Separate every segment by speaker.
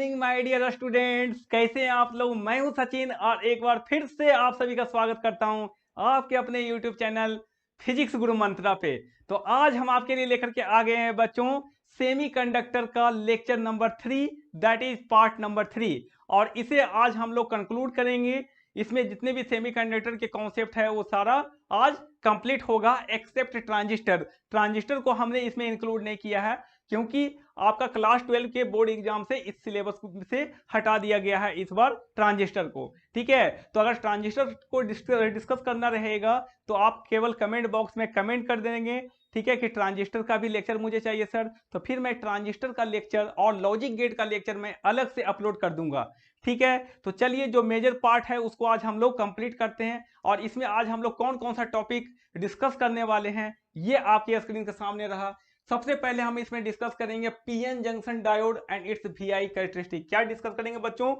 Speaker 1: Morning my dear students, कैसे हैं आप लोग। मैं हूं सचिन और एक बार फिर से आप सभी का स्वागत करता हूं आपके अपने यूट्यूब चैनल फिजिक्स गुरु मंत्रा पे। तो आज हम आपके लिए लेकर के आ गए हैं बच्चों सेमीकंडक्टर का lecture number 3, that is part number 3। और इसे आज हम लोग कंक्लूड करेंगे। इसमें जितने भी सेमीकंडक्टर के कॉन्सेप्ट है वो सारा आज कंप्लीट होगा एक्सेप्ट ट्रांजिस्टर। ट्रांजिस्टर को हमने इसमें इंक्लूड नहीं किया है क्योंकि आपका क्लास 12 के बोर्ड एग्जाम से इस सिलेबस से हटा दिया गया है इस बार ट्रांजिस्टर को। ठीक है, तो अगर ट्रांजिस्टर को डिस्कस करना रहेगा तो आप केवल कमेंट बॉक्स में कमेंट कर देंगे, ठीक है, कि ट्रांजिस्टर का भी लेक्चर मुझे चाहिए सर। तो फिर मैं ट्रांजिस्टर का लेक्चर और लॉजिक गेट का लेक्चर मैं अलग से अपलोड कर दूंगा। ठीक है, तो चलिए जो मेजर पार्ट है उसको आज हम लोग कंप्लीट करते हैं। और इसमें आज हम लोग कौन कौन सा टॉपिक डिस्कस करने वाले हैं ये आपके स्क्रीन के सामने रहा। सबसे पहले हम इसमें डिस्कस करेंगे PN junction diode and it's VI characteristic. क्या डिस्कस करेंगे बच्चों?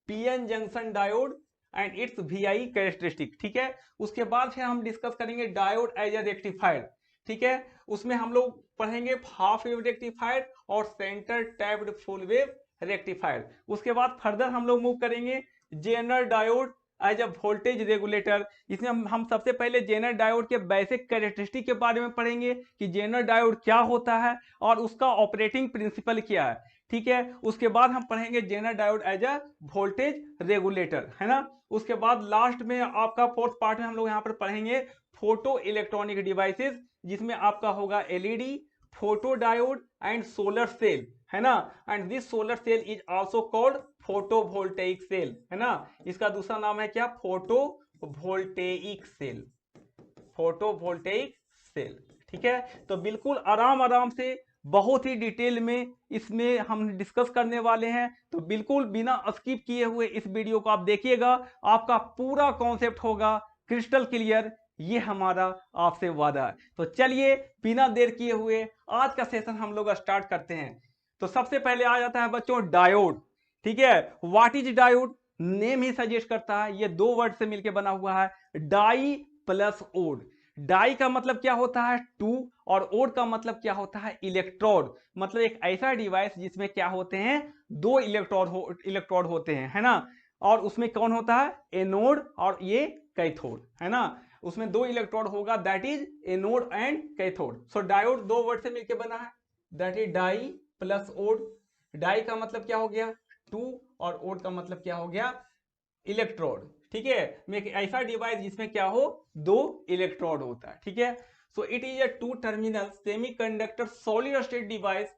Speaker 1: PN junction diode and it's VI characteristic. ठीक है, उसके बाद फिर हम डिस्कस करेंगे डायोड एज ए रेक्टिफायर। ठीक है, उसमें हम लोग पढ़ेंगे हाफ वेव रेक्टिफायर और centre tapped full wave rectifier. उसके बाद फर्दर हम लोग मूव करेंगे zener diode as a voltage regulator. इसमें हम सबसे पहले जेनर डायोड के बेसिक कैरेक्टरिस्टिक के बारे में पढ़ेंगे कि जेनर डायोड क्या होता है और उसका ऑपरेटिंग प्रिंसिपल क्या है। ठीक है, उसके बाद हम पढ़ेंगे zener diode as a voltage regulator, है ना। उसके बाद लास्ट में आपका फोर्थ पार्ट में हम लोग यहाँ पर पढ़ेंगे फोटो इलेक्ट्रॉनिक डिवाइसेस, जिसमें आपका होगा LED, photo diode and solar cell, है ना। And this solar cell is also called photovoltaic cell, है ना। इसका दूसरा नाम है क्या? Photovoltaic cell, photovoltaic cell. ठीक है, तो बिल्कुल आराम आराम से बहुत ही डिटेल में इसमें हम डिस्कस करने वाले हैं। तो बिल्कुल बिना स्किप किए हुए इस वीडियो को आप देखिएगा, आपका पूरा कॉन्सेप्ट होगा क्रिस्टल क्लियर, ये हमारा आपसे वादा है। तो चलिए बिना देर किए हुए आज का सेशन हम लोग स्टार्ट करते हैं। तो सबसे पहले आ जाता है बच्चों डायोड। ठीक है, what is diode? Name he suggest करता है, ये दो वर्ड से मिलकर बना हुआ है, डाई प्लस ओड। डाई का मतलब क्या होता है? टू, और ओड का मतलब क्या होता है? इलेक्ट्रोड। मतलब एक ऐसा डिवाइस जिसमें क्या होते हैं? दो इलेक्ट्रोड होते हैं, है ना। और उसमें कौन होता है? एनोड और ये कैथोड, है ना। उसमें दो इलेक्ट्रोड होगा, that is anode and cathode. So diode दो वर्ड से मिलकर बना है, that is di plus ode. Di का मतलब क्या हो गया? टू, और ओड का मतलब क्या हो गया? इलेक्ट्रोड। ठीक है, में एक ऐसा डिवाइस जिसमें क्या हो? दो इलेक्ट्रोड होता है। ठीक है, so it is a two terminal semiconductor solid state device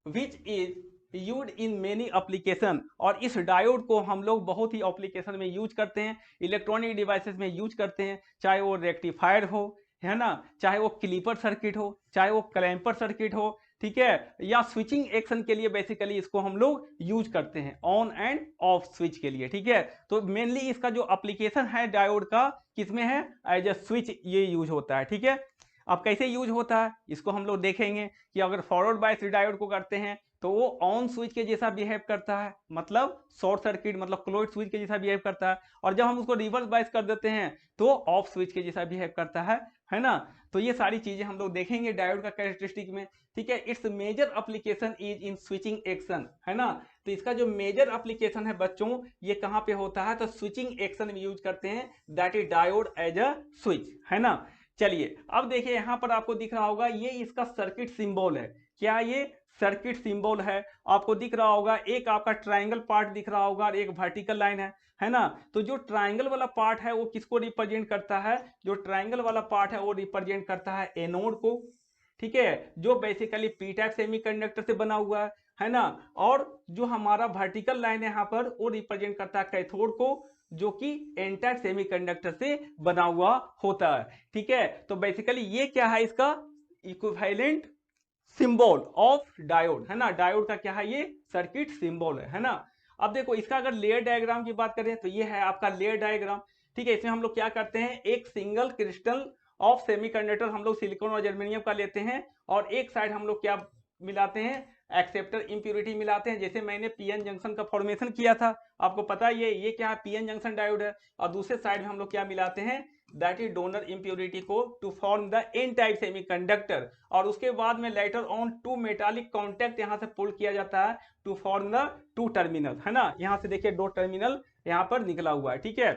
Speaker 1: which is use in many application. और इस डायोड को हम लोग बहुत ही एप्लीकेशन में यूज करते हैं, इलेक्ट्रॉनिक डिवाइसेस में यूज करते हैं, चाहे वो रेक्टिफायर हो, है ना, चाहे वो क्लीपर सर्किट हो, चाहे वो क्लैंपर सर्किट हो, ठीक है, या स्विचिंग एक्शन के लिए बेसिकली इसको हम लोग यूज करते हैं, ऑन एंड ऑफ स्विच के लिए। ठीक है, तो मेनली इसका जो एप्लीकेशन है डायोड का किसमें है? एज अ स्विच ये यूज होता है। ठीक है, अब कैसे यूज होता है इसको हम लोग देखेंगे कि अगर फॉरवर्ड बायस डायोड को करते हैं तो वो ऑन स्विच के जैसा बिहेव करता है, मतलब शॉर्ट सर्किट मतलब क्लोज्ड स्विच के जैसा बिहेव करता है। और जब हम उसको रिवर्स बायस कर देते हैं तो ऑफ स्विच के जैसा बिहेव करता है ना। तो ये सारी चीजें हम लोग देखेंगे डायोड का कैरेक्टरिस्टिक में। ठीक है, its major application is in switching action, है ना। तो इसका जो मेजर एप्लीकेशन है बच्चों ये कहां पे होता है? तो स्विचिंग एक्शन में यूज करते हैं, that is diode as a switch, है ना। चलिए अब देखिए यहां पर आपको दिख रहा होगा ये इसका सर्किट सिंबल है। क्या ये सर्किट सिंबल है? आपको दिख रहा होगा, एक आपका ट्राइंगल पार्ट दिख रहा होगा और एक वर्टिकल लाइन है ना। तो जो ट्राइंगल वाला पार्ट है वो किसको रिप्रेजेंट करता है? जो ट्राइंगल वाला पार्ट है वो रिप्रेजेंट करता है एनोड को। ठीक है, जो बेसिकली पी टाइप सेमीकंडक्टर से बना हुआ है ना। और जो हमारा वर्टिकल लाइन है यहाँ पर वो रिप्रेजेंट करता है कैथोड को, जो कि एन टाइप सेमीकंडक्टर से बना हुआ होता है। ठीक है, तो बेसिकली ये क्या है? इसका इक्विवेलेंट सिंबल ऑफ डायोड, है ना। डायोड का क्या है? ये सर्किट सिंबल है ना। अब देखो इसका अगर लेयर डायग्राम की बात करें तो ये है आपका लेयर डायग्राम। ठीक है, इसमें हम लोग क्या करते हैं, एक सिंगल क्रिस्टल ऑफ सेमीकंडक्टर हम लोग सिलिकॉन और जर्मेनियम का लेते हैं और एक साइड हम लोग क्या मिलाते हैं? एक्सेप्टर इंप्योरिटी मिलाते हैं। जैसे मैंने पीएन जंक्शन का फॉर्मेशन किया था, आपको पता है ये क्या है? पीएन जंक्शन डायोड है। और दूसरे साइड में हम लोग क्या मिलाते हैं? दैट इज डोनर इम्प्योरिटी को to form the N type semiconductor, और उसके बाद में later on to metallic contact यहां से पुल किया जाता है to form the two terminal, है ना। यहां से देखिए दो टर्मिनल यहां पर निकला हुआ है, ठीक है।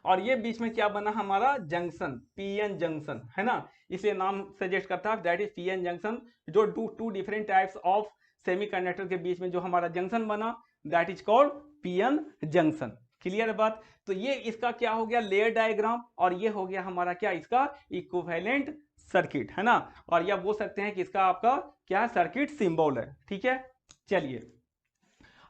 Speaker 1: और ये बीच में क्या बना हमारा जंक्शन, पीएन जंक्शन, है ना। इसे नाम सजेस्ट करता है दैट इज पीएन जंक्शन, जो two different types of semiconductor के बीच में जो हमारा जंक्शन बना that is called PN junction. Clear बात। तो ये इसका क्या हो गया लेयर डायग्राम, और ये हो गया हमारा क्या इसका इक्विवेलेंट सर्किट, है ना। और यह बोल सकते हैं कि इसका आपका क्या सर्किट सिंबल है, ठीक है। चलिए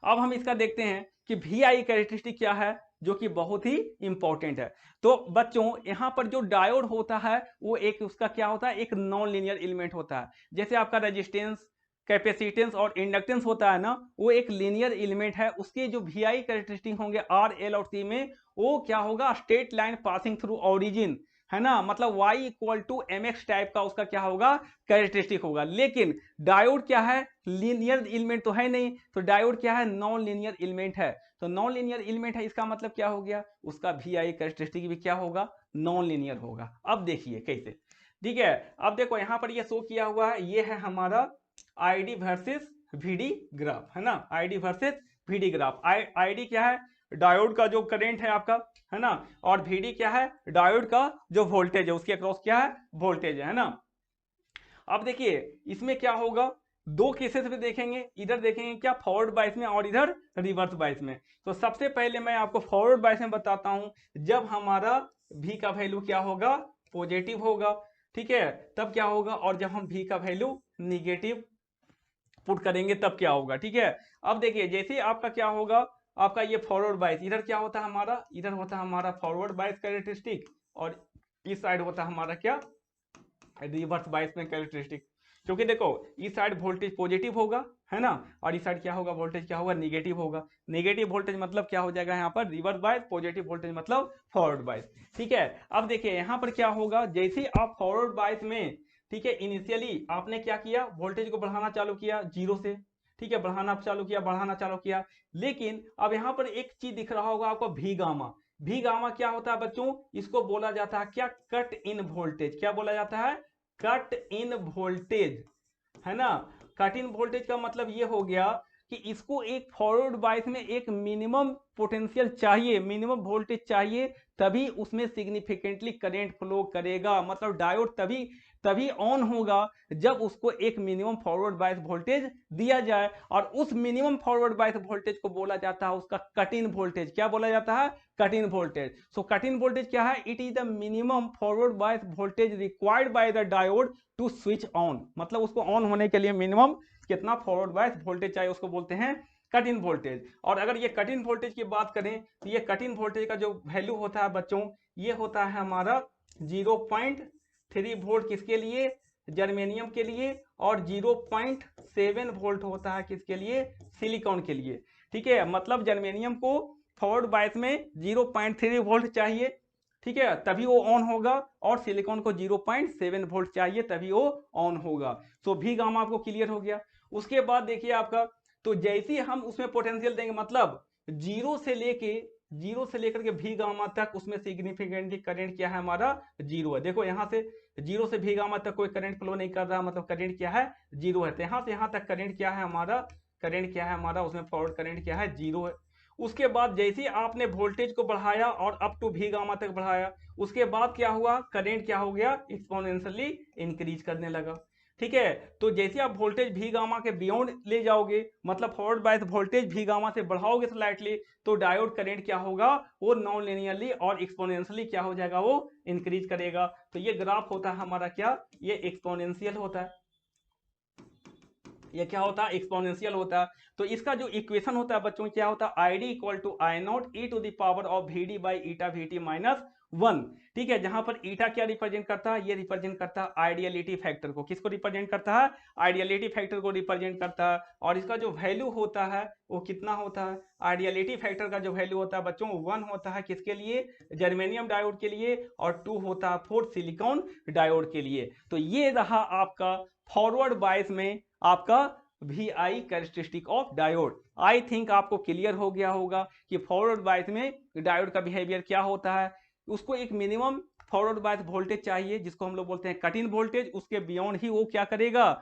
Speaker 1: अब हम इसका देखते हैं कि वी आई कैरेक्टरिस्टिक क्या है, जो कि बहुत ही इंपॉर्टेंट है। तो बच्चों यहां पर जो डायोड होता है वो एक उसका क्या होता है, एक नॉन लीनियर एलिमेंट होता है। जैसे आपका रेजिस्टेंस, कैपेसिटेंस और इंडक्टेंस होता है ना, वो एक लीनियर एलिमेंट है। उसके जो वी आई कैरेक्टरिस्टिक होंगे आर एल और सी में, वो क्या होगा straight line passing through origin, है ना। मतलब y equal to M X type का उसका क्या होगा कैरेक्टरिस्टिक होगा। लेकिन डायोड क्या है, लीनियर एलिमेंट तो है नहीं, तो डायोड क्या है नॉन लीनियर एलिमेंट है। तो नॉन लीनियर एलिमेंट है, इसका मतलब क्या हो गया उसका वी आई कैरेक्टरिस्टिक भी क्या होगा नॉन लीनियर होगा। अब देखिए कैसे, ठीक है। अब देखो यहां पर ये शो किया हुआ है, ये है हमारा आईडी वर्सेस वीडी ग्राफ, है ना। ID versus VD graph. ID क्या है डायोड का जो करंट है आपका, है ना। और वीडी क्या है डायोड का जो वोल्टेज है, उसके अक्रॉस क्या है वोल्टेज है ना। अब देखिए इसमें क्या होगा, दो केसेस में देखेंगे, इधर देखेंगे क्या फॉरवर्ड बायस में और इधर रिवर्स बायस में। तो सबसे पहले मैं आपको फॉरवर्ड बायस में बताता हूं, जब हमारा v का वैल्यू क्या होगा पॉजिटिव होगा, ठीक है, तब क्या होगा। और जब हम v का वैल्यू निगेटिव पुट करेंगे तब क्या होगा, ठीक है। अब देखिए जैसे आपका क्या होगा, आपका ये फॉरवर्ड बायस, इधर क्या होता है हमारा, इधर होता है हमारा फॉरवर्ड बायस कैरेक्टरिस्टिक, और इस साइड होता है हमारा क्या रिवर्स बायस में कैरेक्टरिस्टिक। क्योंकि देखो इस साइड वोल्टेज पॉजिटिव होगा, है ना, और इस साइड क्या होगा वोल्टेज क्या होगा निगेटिव होगा। नेगेटिव वोल्टेज मतलब क्या हो जाएगा यहाँ पर रिवर्स बायस, पॉजिटिव वोल्टेज मतलब फॉरवर्ड बायस, ठीक है। अब देखिए यहाँ पर क्या होगा, जैसे आप फॉरवर्ड बायस में, ठीक है, इनिशियली आपने क्या किया वोल्टेज को बढ़ाना चालू किया जीरो से, ठीक है, बढ़ाना चालू किया बढ़ाना चालू किया। लेकिन अब यहाँ पर एक चीज दिख रहा होगा आपको भी गामा। भी गामा क्या होता है बच्चों, इसको बोला जाता है क्या कट इन वोल्टेज, क्या बोला जाता है कट इन वोल्टेज, है ना। कट इन वोल्टेज का मतलब ये हो गया कि इसको एक फॉरवर्ड बायस में एक मिनिमम पोटेंशियल चाहिए, मिनिमम वोल्टेज चाहिए, तभी उसमें सिग्निफिकेंटली करंट फ्लो करेगा। मतलब डायोड तभी तभी ऑन होगा जब उसको एक मिनिमम फॉरवर्ड बायस वोल्टेज दिया जाए, और उस मिनिमम फॉरवर्ड बायस वोल्टेज को बोला जाता है उसका कट इन वोल्टेज। क्या बोला जाता है cut in voltage. So cut in voltage क्या है, it is the minimum forward bias voltage required by the diode two switch on. मतलब उसको ऑन होने के लिए मिनिमम कितना फॉरवर्ड बायस वोल्टेज चाहिए उसको बोलते हैं कट इन वोल्टेज। और अगर ये कट इन वोल्टेज की बात करें तो ये कट इन वोल्टेज का जो वैल्यू होता है बच्चों, ये होता है हमारा 0.3 वोल्ट किसके लिए जर्मेनियम के लिए, और 0.7 वोल्ट होता है किसके लिए सिलिकॉन के लिए, ठीक है। मतलब जर्मेनियम को फॉरवर्ड बायस में 0.3 वोल्ट चाहिए, ठीक है, तभी वो ऑन होगा, और सिलिकॉन को 0.7 वोल्ट चाहिए तभी वो ऑन होगा। तो भी गामा आपको क्लियर हो गया। उसके बाद देखिए आपका, तो जैसे हम उसमें पोटेंशियल देंगे, मतलब जीरो से लेकर के भी गामा तक उसमें सिग्निफिकेंटली करंट क्या है हमारा जीरो है। देखो यहां से जीरो से भी गामा तक कोई करंट फ्लो नहीं कर रहा, मतलब करंट क्या है जीरो है। तो यहां से यहां तक करंट क्या है हमारा, करंट क्या है हमारा उसमें फॉरवर्ड करंट क्या है जीरो है। उसके बाद जैसे ही आपने वोल्टेज को बढ़ाया और अप टू भी गामा तक बढ़ाया, उसके बाद क्या हुआ करंट क्या हो गया एक्सपोनेंशियली इंक्रीज करने लगा, ठीक है। तो जैसे आप वोल्टेज भी गामा के बियॉन्ड ले जाओगे, मतलब फॉरवर्ड बायस वोल्टेज भी गामा से बढ़ाओगे स्लाइटली, तो डायोड करंट क्या होगा वो नॉन लिनियरली और एक्सपोनेंशियली क्या हो जाएगा वो इंक्रीज करेगा। तो ये ग्राफ होता है हमारा क्या, ये एक्सपोनेंशियल होता है, ये क्या होता है एक्सपोनेंशियल होता है। तो इसका जो इक्वेशन होता है बच्चों क्या होता है I D equal to I not e to the power of V D by eta V T minus 1, ठीक है। जहां पर ईटा क्या रिप्रेजेंट करता है, ये रिप्रेजेंट करता है आइडियलिटी फैक्टर को। किसको रिप्रेजेंट करता है आइडियलिटी फैक्टर को रिप्रेजेंट करता है। और इसका जो वैल्यू होता है वो कितना होता है, आइडियलिटी फैक्टर का जो वैल्यू होता है बच्चों 1 होता है किसके लिए जर्मेनियम डायोड के लिए, और 2 होता है फॉर सिलिकॉन डायोड के लिए। तो ये रहा आपका फॉरवर्ड बायस में आपका V I characteristic of diode. I think आपको क्लियर हो गया होगा कि फॉरवर्ड बायस में डायोड का बिहेवियर क्या होता है। उसको एक मिनिमम फॉरवर्ड बायस वोल्टेज चाहिए, जिसको हम लोग बोलते हैं कट इन वोल्टेज। उसके बियॉन्ड ही वो क्या करेगा,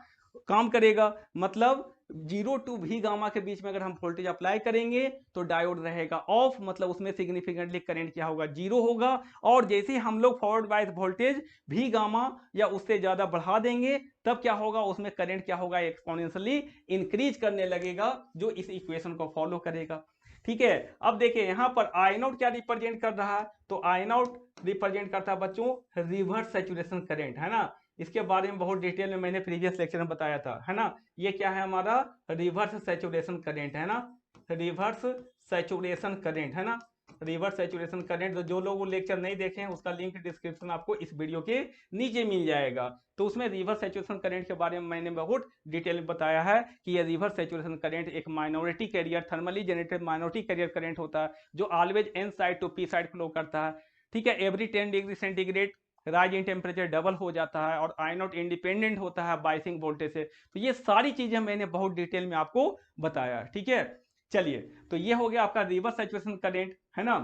Speaker 1: काम करेगा। मतलब 0 टू V गामा के बीच में अगर हम वोल्टेज अप्लाई करेंगे तो डायोड रहेगा ऑफ, मतलब उसमें सिग्निफिकेंटली करंट क्या होगा, 0 होगा। और जैसे ही हम लोग forward bias voltage V gamma या उससे ज्यादा बढ़ा देंगे, तब क्या होगा, उसमें करंट क्या होगा, एक्सपोनेंशियली इंक्रीज करने लगेगा, जो इस इक्वेशन को फॉलो करेगा। ठीक है, अब देखिए यहाँ पर आई नॉट क्या रिप्रेजेंट कर रहा है, तो आई नॉट रिप्रेजेंट करता है बच्चों रिवर्स सैचुरेशन करंट, है ना। इसके बारे में बहुत डिटेल में मैंने प्रीवियस लेक्चर में बताया था, है ना। ये क्या है हमारा रिवर्स सैचुरेशन करंट, है ना, रिवर्स सैचुरेशन करंट, है ना, रिवर्स सैचुरेशन करंट। तो जो लोग वो लेक्चर नहीं देखे हैं उसका लिंक डिस्क्रिप्शन आपको इस वीडियो के नीचे मिल जाएगा। तो उसमें रिवर्स सैचुरेशन करंट के बारे में मैंने बहुत डिटेल में बताया है कि यह रिवर्स सैचुरेशन करंट एक minority carrier, thermally generated minority carrier current होता है, जो always N side to P side flow करता है। ठीक है, every 10 degree centigrade rise in temperature double हो जाता है, और आई नॉट इंडिपेंडेंट होता है बाइसिंग वोल्टेज से। तो ये सारी चीजें मैंने बहुत डिटेल में आपको बताया, ठीक है। चलिए, तो ये हो गया आपका रिवर्स सैचुरेशन करंट, है ना।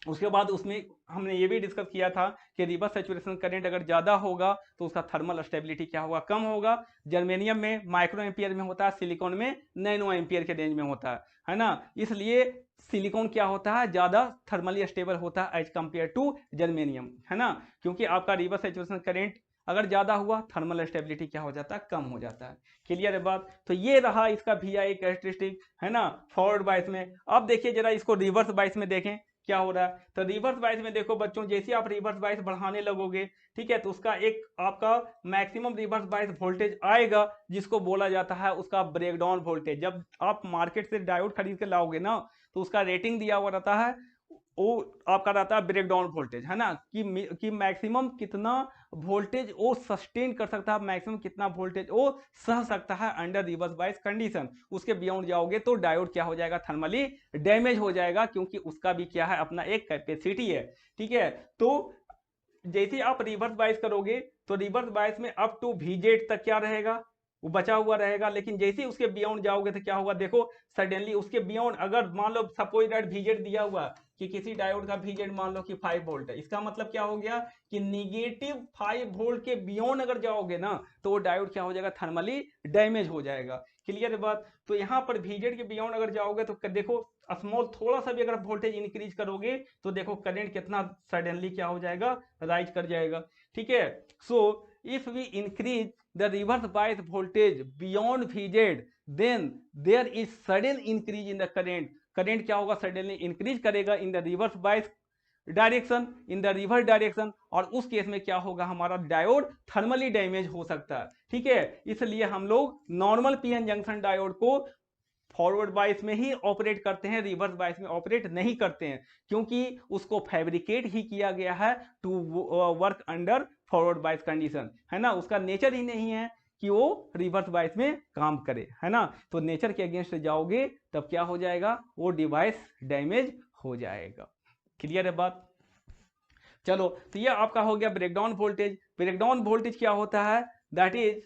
Speaker 1: उसके बाद उसमें हमने ये भी डिस्कस किया था कि रिवर्स सैचुरेशन करंट अगर ज्यादा होगा तो उसका थर्मल स्टेबिलिटी क्या होगा, कम होगा। जर्मेनियम में माइक्रो एम्पियर में होता है, सिलिकॉन में नैनो एम्पियर के रेंज में होता है ना। इसलिए सिलिकॉन क्या होता है, ज्यादा थर्मली स्टेबल होता है एज कंपेयर टू जर्मेनियम, है ना। क्योंकि आपका रिवर्स सैचुरेशन करंट अगर ज्यादा हुआ, थर्मल स्टेबिलिटी क्या हो जाता है, कम हो जाता है। क्लियर है बात। तो ये रहा इसका VI कैरेक्टरिस्टिक, है ना, फॉरवर्ड बायस में। अब देखिए जरा इसको रिवर्स बायस में देखें क्या हो रहा है। तो रिवर्स बायस में देखो बच्चों, जैसे आप रिवर्स बायस बढ़ाने लगोगे, ठीक है, तो उसका एक आपका मैक्सिमम रिवर्स बायस वोल्टेज आएगा, जिसको बोला जाता है उसका ब्रेकडाउन वोल्टेज। जब आप मार्केट से डायोड खरीद के लाओगे ना, तो उसका रेटिंग दिया हुआ रहता है, वो आपका रहता है ब्रेकडाउन वोल्टेज, है ना, कि मैक्सिमम कितना वोल्टेज वो सस्टेन कर सकता है, मैक्सिमम कितना वोल्टेज वो सह सकता है अंडर रिवर्स बायस कंडीशन। उसके बियॉन्ड जाओगे तो डायोड क्या हो जाएगा, थर्मली डैमेज हो जाएगा, क्योंकि उसका भी क्या है, अपना एक कैपेसिटी है। ठीक है, तो जैसे आप रिवर्स बायस करोगे तो रिवर्स बायस में अप टू VZ तक क्या रहेगा, वो बचा हुआ रहेगा। लेकिन जैसे ही उसके बियॉन्ड जाओगे तो क्या होगा, देखो सडनली उसके बियॉन्ड, अगर मान लो सपोज दैट VZ दिया हुआ कि किसी डायोड का VZ मान लो कि 5 वोल्ट है, इसका मतलब क्या हो गया कि निगेटिव 5 वोल्ट के बियॉन्ड अगर जाओगे ना, तो वो डायोड क्या हो जाएगा, थर्मली डैमेज हो जाएगा। क्लियर है बात। तो यहाँ पर VZ के बियॉन्ड अगर जाओगे तो देखो स्मॉल थोड़ा सा भी अगर वोल्टेज इंक्रीज करोगे तो देखो करंट कितना सडनली क्या हो जाएगा, राइज कर जाएगा। ठीक है, so if we increase the reverse bias voltage beyond VZ, then there is sudden increase in the current. Current क्या होगा, सडनली इंक्रीज करेगा in the reverse bias direction, in the reverse direction, और उस case में क्या होगा, हमारा diode thermally damage हो सकता है। ठीक है, इसलिए हम लोग नॉर्मल पीएन जंक्शन डायोड को फॉरवर्ड बायस में ही ऑपरेट करते हैं, रिवर्स बायस में ऑपरेट नहीं करते हैं, क्योंकि उसको फैब्रिकेट ही किया गया है to work under forward bias condition, है ना। उसका नेचर ही नहीं है कि वो रिवर्स बायस में काम करे, है ना। तो नेचर के अगेंस्ट जाओगे तब क्या हो जाएगा, वो डिवाइस डैमेज हो जाएगा। क्लियर है बात। चलो, तो ये आपका हो गया ब्रेकडाउन वोल्टेज। ब्रेकडाउन वोल्टेज क्या होता है, that is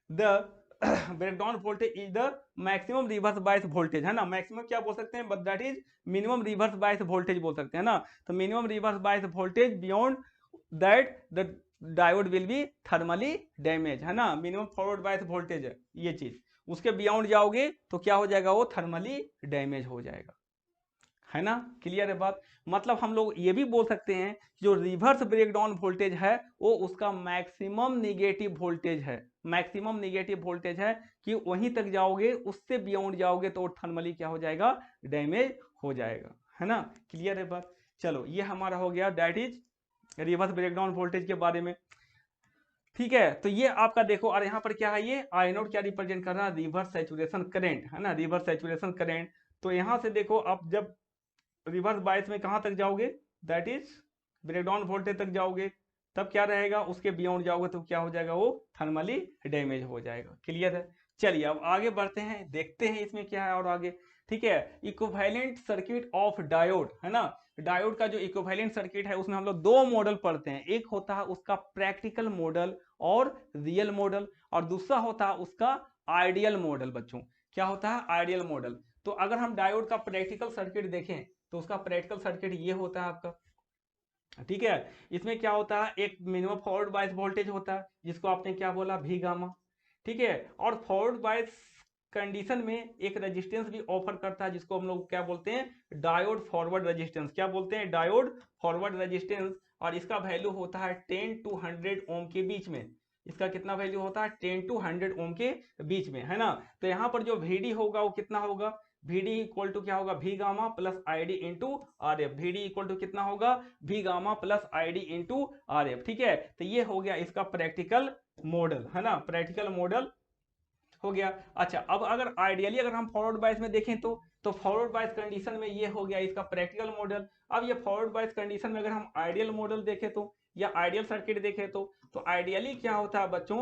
Speaker 1: the breakdown voltage is the maximum reverse bias voltage, है ना। मैक्सिमम क्या बोल सकते हैं, but that is minimum reverse bias voltage बोल सकते हैं ना। तो minimum reverse bias voltage beyond that the diode will be thermally damage, है ना। मिनिमम फॉरवर्ड बायस वोल्टेज है ये चीज, उसके बियॉन्ड जाओगे तो क्या हो जाएगा, वो थर्मली डैमेज हो जाएगा, है ना। क्लियर है बात। मतलब हम लोग ये भी बोल सकते हैं जो रिवर्स ब्रेकडाउन वोल्टेज है वो उसका मैक्सिमम निगेटिव वोल्टेज है, मैक्सिमम निगेटिव वोल्टेज है, कि वहीं तक जाओगे, उससे बियॉन्ड जाओगे तो थर्मली क्या हो जाएगा, डैमेज हो जाएगा, है ना। क्लियर है बात। चलो, ये हमारा हो गया that is reverse breakdown voltage के बारे में। ठीक है, तो ये आपका देखो, और यहाँ पर क्या है, ये आई नोट क्या रिप्रेजेंट कर रहा है, रिवर्स सैचुरेशन करंट, है ना, रिवर्स सैचुरेशन करंट। तो यहां से देखो आप जब रिवर्स बायस में कहां तक जाओगे, दैट इज ब्रेकडाउन वोल्टेज तक जाओगे, तब क्या रहेगा, उसके बियॉन्ड जाओगे तो क्या हो जाएगा, वो थर्मली डैमेज हो जाएगा। क्लियर है। चलिए अब आगे बढ़ते हैं, देखते हैं इसमें क्या है और आगे। ठीक है, इक्विवेलेंट सर्किट ऑफ डायोड, है ना। डायोड का जो इक्विवेलेंट सर्किट है उसमें हम लोग दो मॉडल पढ़ते हैं, एक होता है उसका प्रैक्टिकल मॉडल और रियल मॉडल, और दूसरा होता है उसका आइडियल मॉडल। बच्चों, क्या होता है आइडियल मॉडल। तो अगर हम डायोड का प्रैक्टिकल सर्किट देखें तो उसका प्रैक्टिकल सर्किट ये होता है आपका, ठीक है। इसमें क्या होता है, एक मिनिमम फॉरवर्ड बायस वोल्टेज होता है जिसको आपने क्या बोला, भी गामा। ठीक है। और फॉरवर्ड बायस कंडीशन में एक रेजिस्टेंस भी ऑफर करता है जिसको हम लोग क्या बोलते हैं, डायोड फॉरवर्ड रेजिस्टेंस। क्या बोलते हैं, डायोड फॉरवर्ड रेजिस्टेंस। और इसका वैल्यू होता है 10 टू 100 ओम के बीच में। इसका कितना वैल्यू होता है, 10 टू 100 ओम के बीच में, है ना। तो यहाँ पर जो VD होगा वो कितना होगा, VD इक्वल टू क्या होगा, V gamma plus ID into RF। VD equal to कितना होगा, V gamma plus ID into RF। ठीक है। तो ये हो गया इसका प्रैक्टिकल मॉडल, है ना, प्रैक्टिकल मॉडल हो गया। अच्छा, अब अगर आइडियली अगर हम फॉरवर्ड बायस में देखें तो फॉरवर्ड बायस कंडीशन में ये हो गया इसका प्रैक्टिकल मॉडल। अब ये फॉरवर्ड बायस कंडीशन में अगर हम आइडियल मॉडल देखें तो, या आइडियल सर्किट देखें तो आइडियली क्या होता है बच्चों,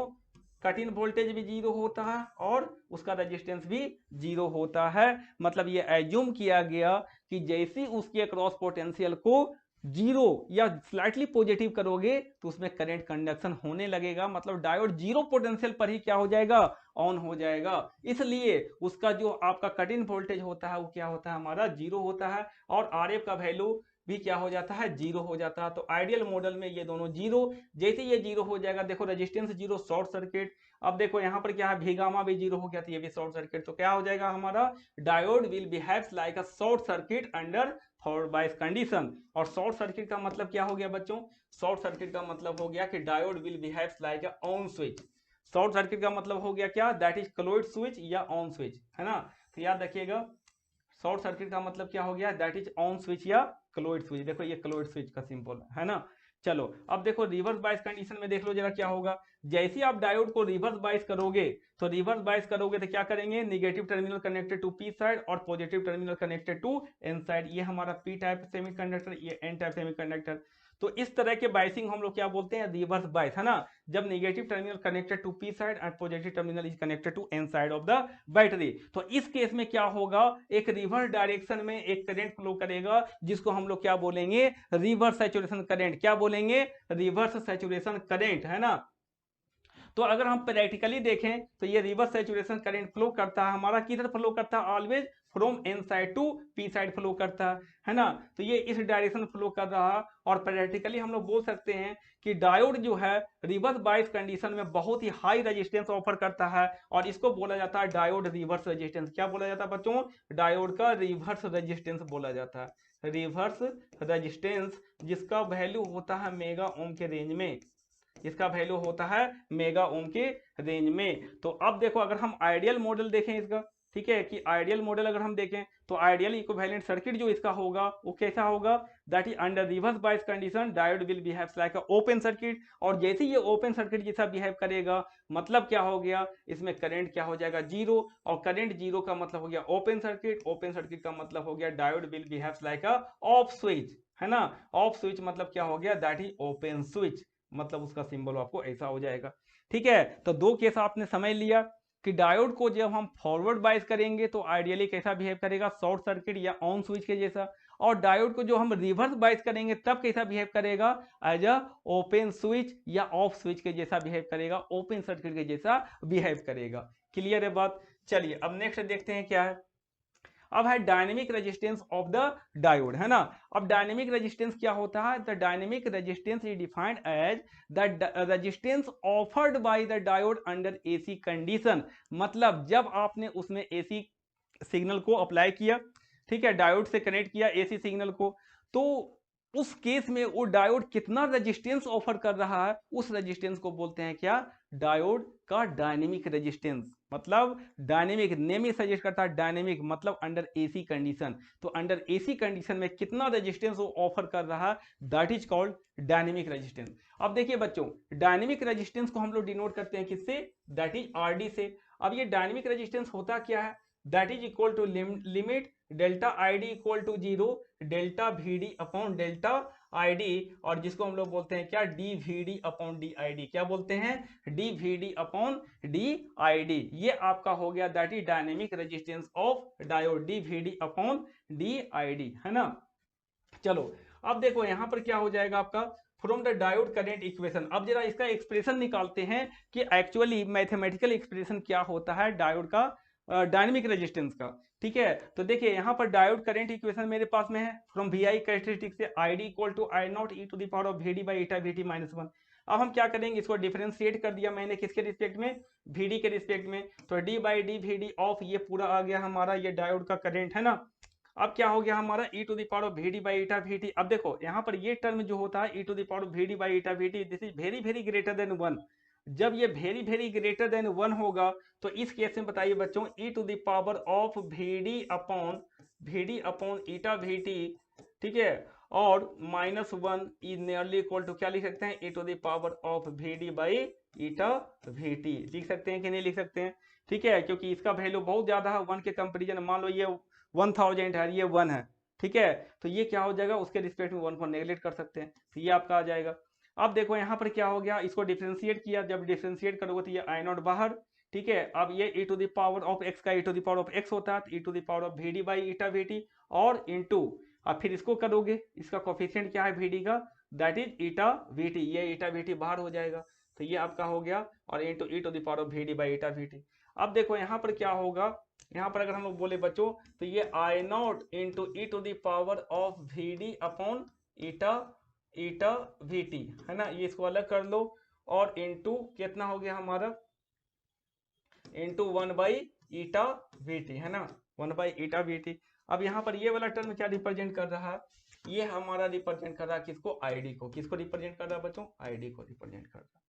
Speaker 1: कट इन वोल्टेज भी जीरो होता है और उसका रेजिस्टेंस भी जीरो होता है। मतलब ये एज्यूम किया गया कि जैसी उसके क्रॉस पोटेंशियल को जीरो या स्लाइटली पॉजिटिव करोगे तो उसमें करंट कंडक्शन होने लगेगा, मतलब डायोड जीरो पोटेंशियल पर ही क्या हो जाएगा, ऑन हो जाएगा। इसलिए उसका जो आपका कट इन वोल्टेज होता है वो क्या होता है, हमारा जीरो होता है। और RF का वैल्यू भी क्या हो जाता है, जीरो हो जाता है। तो आइडियल मॉडल में ये दोनों जीरो, जैसे ये जीरो हो जाएगा, देखो रेजिस्टेंस जीरो, शॉर्ट सर्किट। अब देखो यहाँ पर क्या है, भी गामा भी जीरो हो गया, तो ये भी शॉर्ट सर्किट। तो क्या हो जाएगा हमारा, diode will behaves like a short circuit under forward bias condition. और शॉर्ट सर्किट का मतलब क्या हो गया बच्चों, शॉर्ट सर्किट का मतलब हो गया कि diode will behaves like a on switch. Short circuit का मतलब हो गया क्या, दैट इज क्लोज्ड स्विच या ऑन स्विच, है ना। तो याद रखिएगा, शॉर्ट सर्किट का मतलब क्या हो गया, दैट इज ऑन स्विच या क्लोज्ड स्विच। देखो ये क्लोज्ड स्विच का सिंबल है ना। चलो अब देखो रिवर्स बायस कंडीशन में देख लो जरा क्या होगा। जैसे ही आप डायोड को रिवर्स बायस करोगे, तो रिवर्स बायस करोगे तो क्या करेंगे, negative terminal connected to P side और positive terminal connected to N side. ये हमारा पी टाइप सेमीकंडक्टर, ये एन टाइप सेमीकंडक्टर। तो इस तरह के बाइसिंग हम लोग क्या बोलते हैं, रिवर्स बायस, है ना। जब negative terminal connected to P side and positive terminal is connected to N side of the battery. तो इस केस में क्या होगा, एक रिवर्स डायरेक्शन में एक करंट फ्लो करेगा जिसको हम लोग क्या बोलेंगे, रिवर्स सैचुरेशन करंट। क्या बोलेंगे, रिवर्स सैचुरेशन करंट, है ना। तो अगर हम प्रैक्टिकली देखें तो ये रिवर्स सैचुरेशन करंट फ्लो करता है हमारा, किधर फ्लो करता है, always from N side to P side flow करता है ना। तो ये इस डायरेक्शन फ्लो कर रहा है। और प्रैक्टिकली हम लोग बोल सकते हैं कि डायोड जो है रिवर्स बायस कंडीशन में बहुत ही हाई रेजिस्टेंस ऑफर करता है, और इसको बोला जाता है डायोड रिवर्स रेजिस्टेंस। क्या बोला जाता है बच्चों, डायोड का रिवर्स रेजिस्टेंस बोला जाता है, रिवर्स रेजिस्टेंस, जिसका वैल्यू होता है मेगा ओम के रेंज में। इसका वैल्यू होता है मेगा ओम के रेंज में। तो अब देखो अगर हम आइडियल मॉडल देखें इसका, ठीक है, कि आइडियल मॉडल अगर हम देखें तो आइडियल इक्विवेलेंट सर्किट जो इसका होगा वो कैसा होगा, that is under reverse bias condition diode will behave like a open circuit. और जैसे ये ओपन सर्किट जैसा बिहेव करेगा, मतलब क्या हो गया, इसमें करंट क्या हो जाएगा, जीरो। और करंट जीरो का मतलब हो गया ओपन सर्किट, ओपन सर्किट का मतलब हो गया diode will behave like a off switch, है ना। ऑफ स्विच मतलब क्या हो गया, दैट इज ओपन स्विच, मतलब उसका सिंबल आपको ऐसा हो जाएगा। ठीक है। तो दो केस आपने समझ लिया कि डायोड को जब हम फॉरवर्ड बायस करेंगे तो आइडियली कैसा बिहेव करेगा, शॉर्ट सर्किट या ऑन स्विच के जैसा। और डायोड को जो हम रिवर्स बायस करेंगे तब कैसा बिहेव करेगा, एज अ ओपन स्विच या ऑफ स्विच के जैसा बिहेव करेगा, ओपन सर्किट के जैसा बिहेव करेगा। क्लियर है बात। चलिए अब नेक्स्ट देखते हैं क्या है। अब है dynamic resistance of the diode, है ना। अब डायनेमिक रेजिस्टेंस क्या होता है, the dynamic resistance is defined as the resistance offered by the diode under AC condition. मतलब जब आपने उसमें एसी सिग्नल को अप्लाई किया, ठीक है, डायोड से कनेक्ट किया एसी सिग्नल को, तो उस केस में वो डायोड कितना रेजिस्टेंस ऑफर कर रहा है, उस रेजिस्टेंस को बोलते हैं क्या, डायोड का डायनेमिक रेजिस्टेंस। मतलब डायनेमिक, नेम ही सजेस्ट करता है डायनेमिक, मतलब अंडर एसी कंडीशन। तो अंडर एसी कंडीशन में कितना रेजिस्टेंस वो ऑफर कर रहा है, that is called dynamic resistance. अब देखिए बच्चों, डायनेमिक रेजिस्टेंस को हम लोग डिनोट करते हैं किससे, दैट इज आरडी से। अब ये डायनेमिक रेजिस्टेंस होता क्या है, that is equal to limit delta I D equal to zero, delta V D upon delta I D, और जिसको हम लोग बोलते हैं क्या, D V D upon D I D. क्या बोलते हैं, D V D upon D I D. ये आपका हो गया that is dynamic resistance of diode, D V D upon D I D, है ना। चलो अब देखो यहां पर क्या हो जाएगा आपका, from the diode current equation. अब जरा इसका एक्सप्रेशन निकालते हैं कि एक्चुअली मैथमेटिकल एक्सप्रेशन क्या होता है डायोड का डायनेमिक रेजिस्टेंस का। ठीक है, तो देखिए यहाँ पर डायोड करंट इक्वेशन मेरे पास में है फ्रॉम वी आई कैरेक्टरिस्टिक से I D equal to I not e to the power of V D by eta V T minus one. अब हम क्या करेंगे, इसको डिफरेंशिएट कर दिया मैंने किसके रिस्पेक्ट में, वी डी के रिस्पेक्ट में, तो D by D V D of ये पूरा आ गया हमारा ये डायोड का करंट है ना। अब क्या हो गया हमारा e to the power of V D by eta V T. अब देखो यहाँ पर ये टर्म जो होता है e to the power of V D by eta V T, this is very very greater than one. जब ये very very greater than one होगा तो इस केस में बताइए बच्चों e to the power of V D upon eta V T, ठीक है, और minus one is nearly equal to क्या लिख सकते हैं, e to the power of V D by eta V T लिख सकते हैं कि नहीं लिख सकते हैं। ठीक है, क्योंकि इसका वैल्यू बहुत ज्यादा है वन के कंपेरिजन, मान लो ये 1000 है, ये वन है, ठीक है, तो ये क्या हो जाएगा उसके रिस्पेक्ट में वन को नेगलेक्ट कर सकते हैं, तो ये आपका आ जाएगा। अब देखो यहाँ पर क्या हो गया, इसको डिफरेंशिएट किया, जब डिफरेंशिएट करोगे तो ये आई नॉट बाहर, ठीक है। अब ये e to the power of x का e to the power of x होता है, तो e to the power of V D by eta V T, और इनटू अब फिर इसको करोगे, इसका कोफिशिएंट क्या है वी डी का, that is eta V T, ये ईटा वी टी बाहर हो जाएगा, तो ये आपका हो गया, और into e to the power of V D by eta V T. अब देखो यहाँ पर क्या होगा, यहाँ पर अगर हम लोग बोले बच्चों तो ये I naught into e to the power of V D upon eta V T है ना, ये इसको अलग कर लो, और इनटू कितना हो गया हमारा, into one by eta V T है ना, one by eta V T. अब यहाँ पर ये वाला टर्म क्या रिप्रेजेंट कर रहा है, ये हमारा रिप्रेजेंट कर रहा है किसको, आईडी को, किसको रिप्रेजेंट कर रहा है बच्चों, आईडी को रिप्रेजेंट कर रहा है।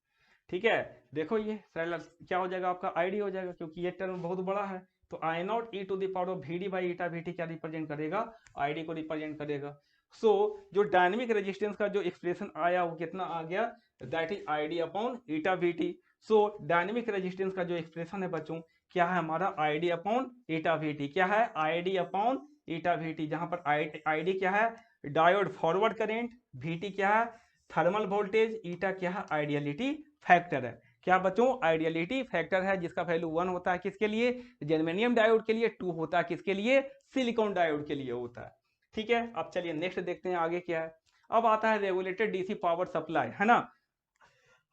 Speaker 1: ठीक है, देखो ये क्या हो जाएगा आपका आईडी हो जाएगा, क्योंकि ये टर्म बहुत बड़ा है, तो I not e to the power of V D by eta V T क्या रिप्रेजेंट करेगा, आईडी को रिप्रेजेंट करेगा। सो जो डायनेमिक रेजिस्टेंस का जो एक्सप्रेशन आया वो कितना आ गया, that is ID upon eta V T. So dynamic resistance का जो एक्सप्रेशन है बच्चों क्या है हमारा, ID upon eta V T, क्या है ID upon eta V T, जहां पर आईडी क्या है diode forward current, we T क्या है थर्मल वोल्टेज, ईटा क्या है आइडियलिटी फैक्टर है, क्या बच्चों आइडियलिटी फैक्टर है, जिसका वैल्यू 1 होता है किसके लिए, जर्मेनियम डायोड के लिए, 2 होता है किसके लिए, सिलिकॉन डायोड के लिए होता है। ठीक है, अब चलिए नेक्स्ट देखते हैं आगे क्या है। अब आता है रेगुलेटेड डीसी पावर सप्लाई है ना,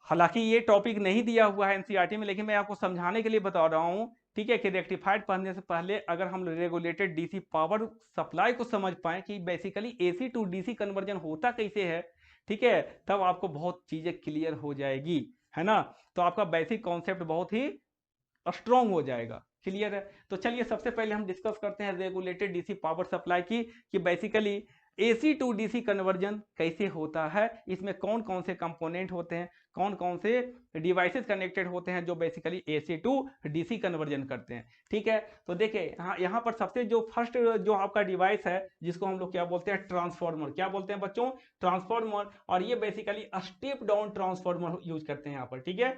Speaker 1: हालांकि ये टॉपिक नहीं दिया हुआ है एनसीईआरटी में, लेकिन मैं आपको समझाने के लिए बता रहा हूँ, ठीक है, कि रेक्टिफाइड पढ़ने से पहले अगर हम रेगुलेटेड डीसी पावर सप्लाई को समझ पाए कि basically AC to DC conversion होता कैसे है, ठीक है, तब आपको बहुत चीजें क्लियर हो जाएगी, है ना, तो आपका बेसिक कॉन्सेप्ट बहुत ही स्ट्रॉन्ग हो जाएगा, क्लियर है। तो चलिए सबसे पहले हम डिस्कस करते हैं रेगुलेटेड डीसी पावर सप्लाई की, कि basically AC to DC conversion कैसे होता है, इसमें कौन कौन से कंपोनेंट होते हैं, कौन कौन से डिवाइसेस कनेक्टेड होते हैं जो basically AC to DC conversion करते हैं। ठीक है, तो देखिए यहाँ पर सबसे जो फर्स्ट जो आपका डिवाइस है जिसको हम लोग क्या बोलते हैं, ट्रांसफार्मर, क्या बोलते हैं बच्चों, ट्रांसफार्मर, और ये basically step down transformer use करते हैं यहाँ पर। ठीक है,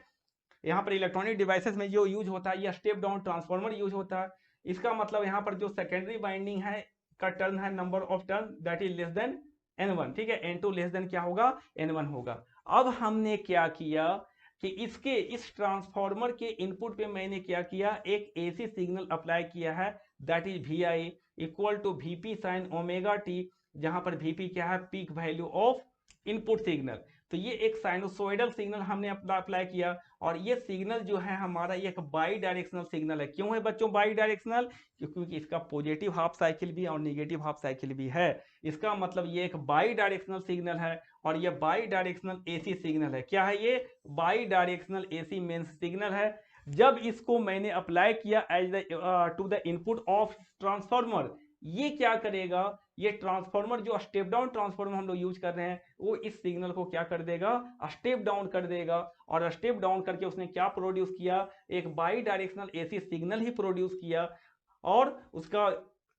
Speaker 1: यहाँ पर इलेक्ट्रॉनिक डिवाइसेस में जो यूज होता है ये स्टेप डाउन ट्रांसफार्मर यूज होता है। इसका मतलब यहाँ पर जो सेकेंडरी बाइंडिंग है का टर्न है number of turn that is less than n1, ठीक है, n2 लेस देन क्या होगा, n1 होगा। अब हमने क्या किया कि इसके इस ट्रांसफार्मर के इनपुट पे मैंने क्या किया, एक एसी सिग्नल अप्लाई किया है that is V I equal to VP sine omega T, जहां पर वीपी क्या है peak value of input signal, तो ये एक साइनोसोइडल सिग्नल हमने अप्लाई किया, और ये सिग्नल जो है हमारा ये एक बाई डायरेक्शनल सिग्नल है। क्यों है बच्चों बाई डायरेक्शनल, क्योंकि इसका पॉजिटिव हाफ साइकिल भी और नेगेटिव हाफ साइकिल भी है, इसका मतलब ये एक बाई डायरेक्शनल सिग्नल है, और ये बाई डायरेक्शनल एसी सिग्नल है। क्या है ये, bidirectional AC mains signal है। जब इसको मैंने अप्लाई किया as to the input of transformer, ये क्या करेगा, ये ट्रांसफार्मर जो स्टेप डाउन ट्रांसफार्मर हम लोग यूज कर रहे हैं वो इस सिग्नल को क्या कर देगा, स्टेप डाउन कर देगा, और स्टेप डाउन करके उसने क्या प्रोड्यूस किया, एक by directional AC signal he produce किया, और उसका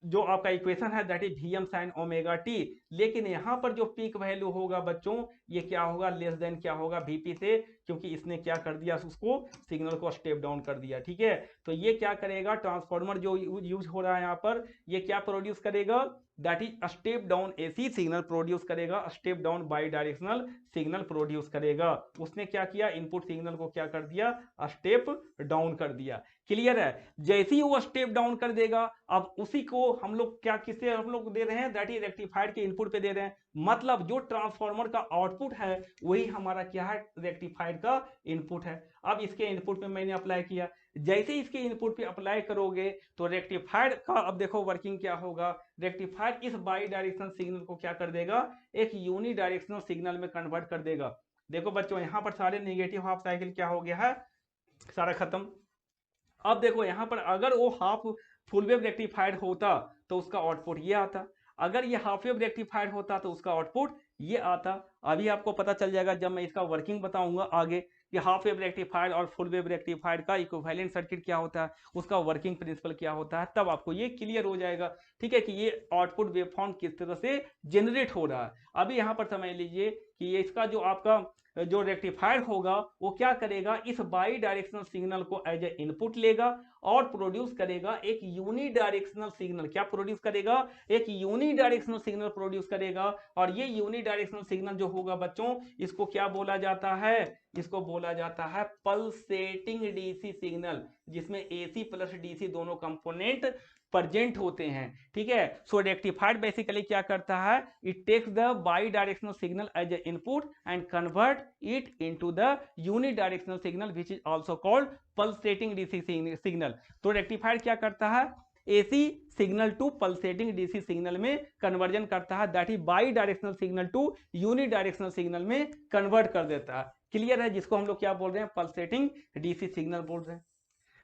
Speaker 1: जो आपका इक्वेशन है that is VM sign omega T. लेकिन यहाँ पर जो पीक वैल्यू होगा बच्चों ये क्या होगा, लेस देन क्या होगा वीपी से, क्योंकि इसने क्या कर दिया, उसको सिग्नल को स्टेप डाउन कर दिया। ठीक है, तो ये क्या करेगा, ट्रांसफार्मर जो यूज हो रहा है यहाँ पर ये क्या प्रोड्यूस करेगा, that is step down AC signal produce करेगा, step down bidirectional signal produce करेगा। उसने क्या किया, इनपुट सिग्नल को क्या कर दिया, स्टेप डाउन कर दिया। क्लियर है, जैसे ही वो स्टेप डाउन कर देगा अब उसी को हम लोग क्या किससे हम लोग दे रहे हैं, दैट इज रेक्टिफाइड के इनपुट पे दे रहे हैं, मतलब जो ट्रांसफार्मर का आउटपुट है वही हमारा क्या है, रेक्टिफाइड का इनपुट है। अब इसके इनपुट पे मैंने अप्लाई किया, जैसे ही इसके इनपुट पे अप्लाई करोगे तो रेक्टिफायर का अब देखो वर्किंग क्या होगा। रेक्टिफायर इस बाई डायरेक्शनल सिग्नल को क्या कर देगा, एक यूनी डायरेक्शनल सिग्नल में कन्वर्ट कर देगा। देखो बच्चों यहाँ पर सारे नेगेटिव हाफ साइकिल क्या हो गया है, सारा खत्म। अब देखो यहाँ पर अगर वो हाफ फुल वेव रेक्टिफाइड होता तो उसका आउटपुट ये आता, अगर ये हाफ वेव रेक्टिफाइड होता तो उसका आउटपुट ये आता। अभी आपको पता चल जाएगा जब मैं इसका वर्किंग बताऊंगा आगे कि हाफ वेव रेक्टिफाइड और फुल वेव रेक्टिफाइड का इक्विवेलेंट सर्किट क्या होता है, उसका वर्किंग प्रिंसिपल क्या होता है, तब आपको ये क्लियर हो जाएगा। ठीक है कि ये आउटपुट वेवफॉर्म किस तरह से जनरेट हो रहा है। अभी यहाँ पर समझ लीजिए कि ये इसका जो आपका जो रेक्टिफायर होगा वो क्या करेगा, इस बाई डायरेक्शनल सिग्नल को एज ए इनपुट लेगा और प्रोड्यूस करेगा एक यूनी डायरेक्शनल सिग्नल। क्या प्रोड्यूस करेगा, एक यूनी डायरेक्शनल सिग्नल प्रोड्यूस करेगा। और ये यूनी डायरेक्शनल सिग्नल जो होगा बच्चों, इसको क्या बोला जाता है, इसको बोला जाता है पल्सेटिंग डीसी सिग्नल, जिसमें एसी प्लस डीसी दोनों कंपोनेंट प्रेजेंट होते हैं। ठीक है, सो रेक्टिफाइड बेसिकली क्या करता है, it takes the bidirectional signal as a input and convert it into the unidirectional signal which is also called pulsating DC signal. तो rectifier क्या करता है, AC signal to pulsating DC signal में conversion करता है, that is bidirectional signal to unidirectional signal में convert कर देता है। क्लियर है, जिसको हम लोग क्या बोल रहे हैं, पल्सेटिंग डीसी सिग्नल बोल रहे हैं।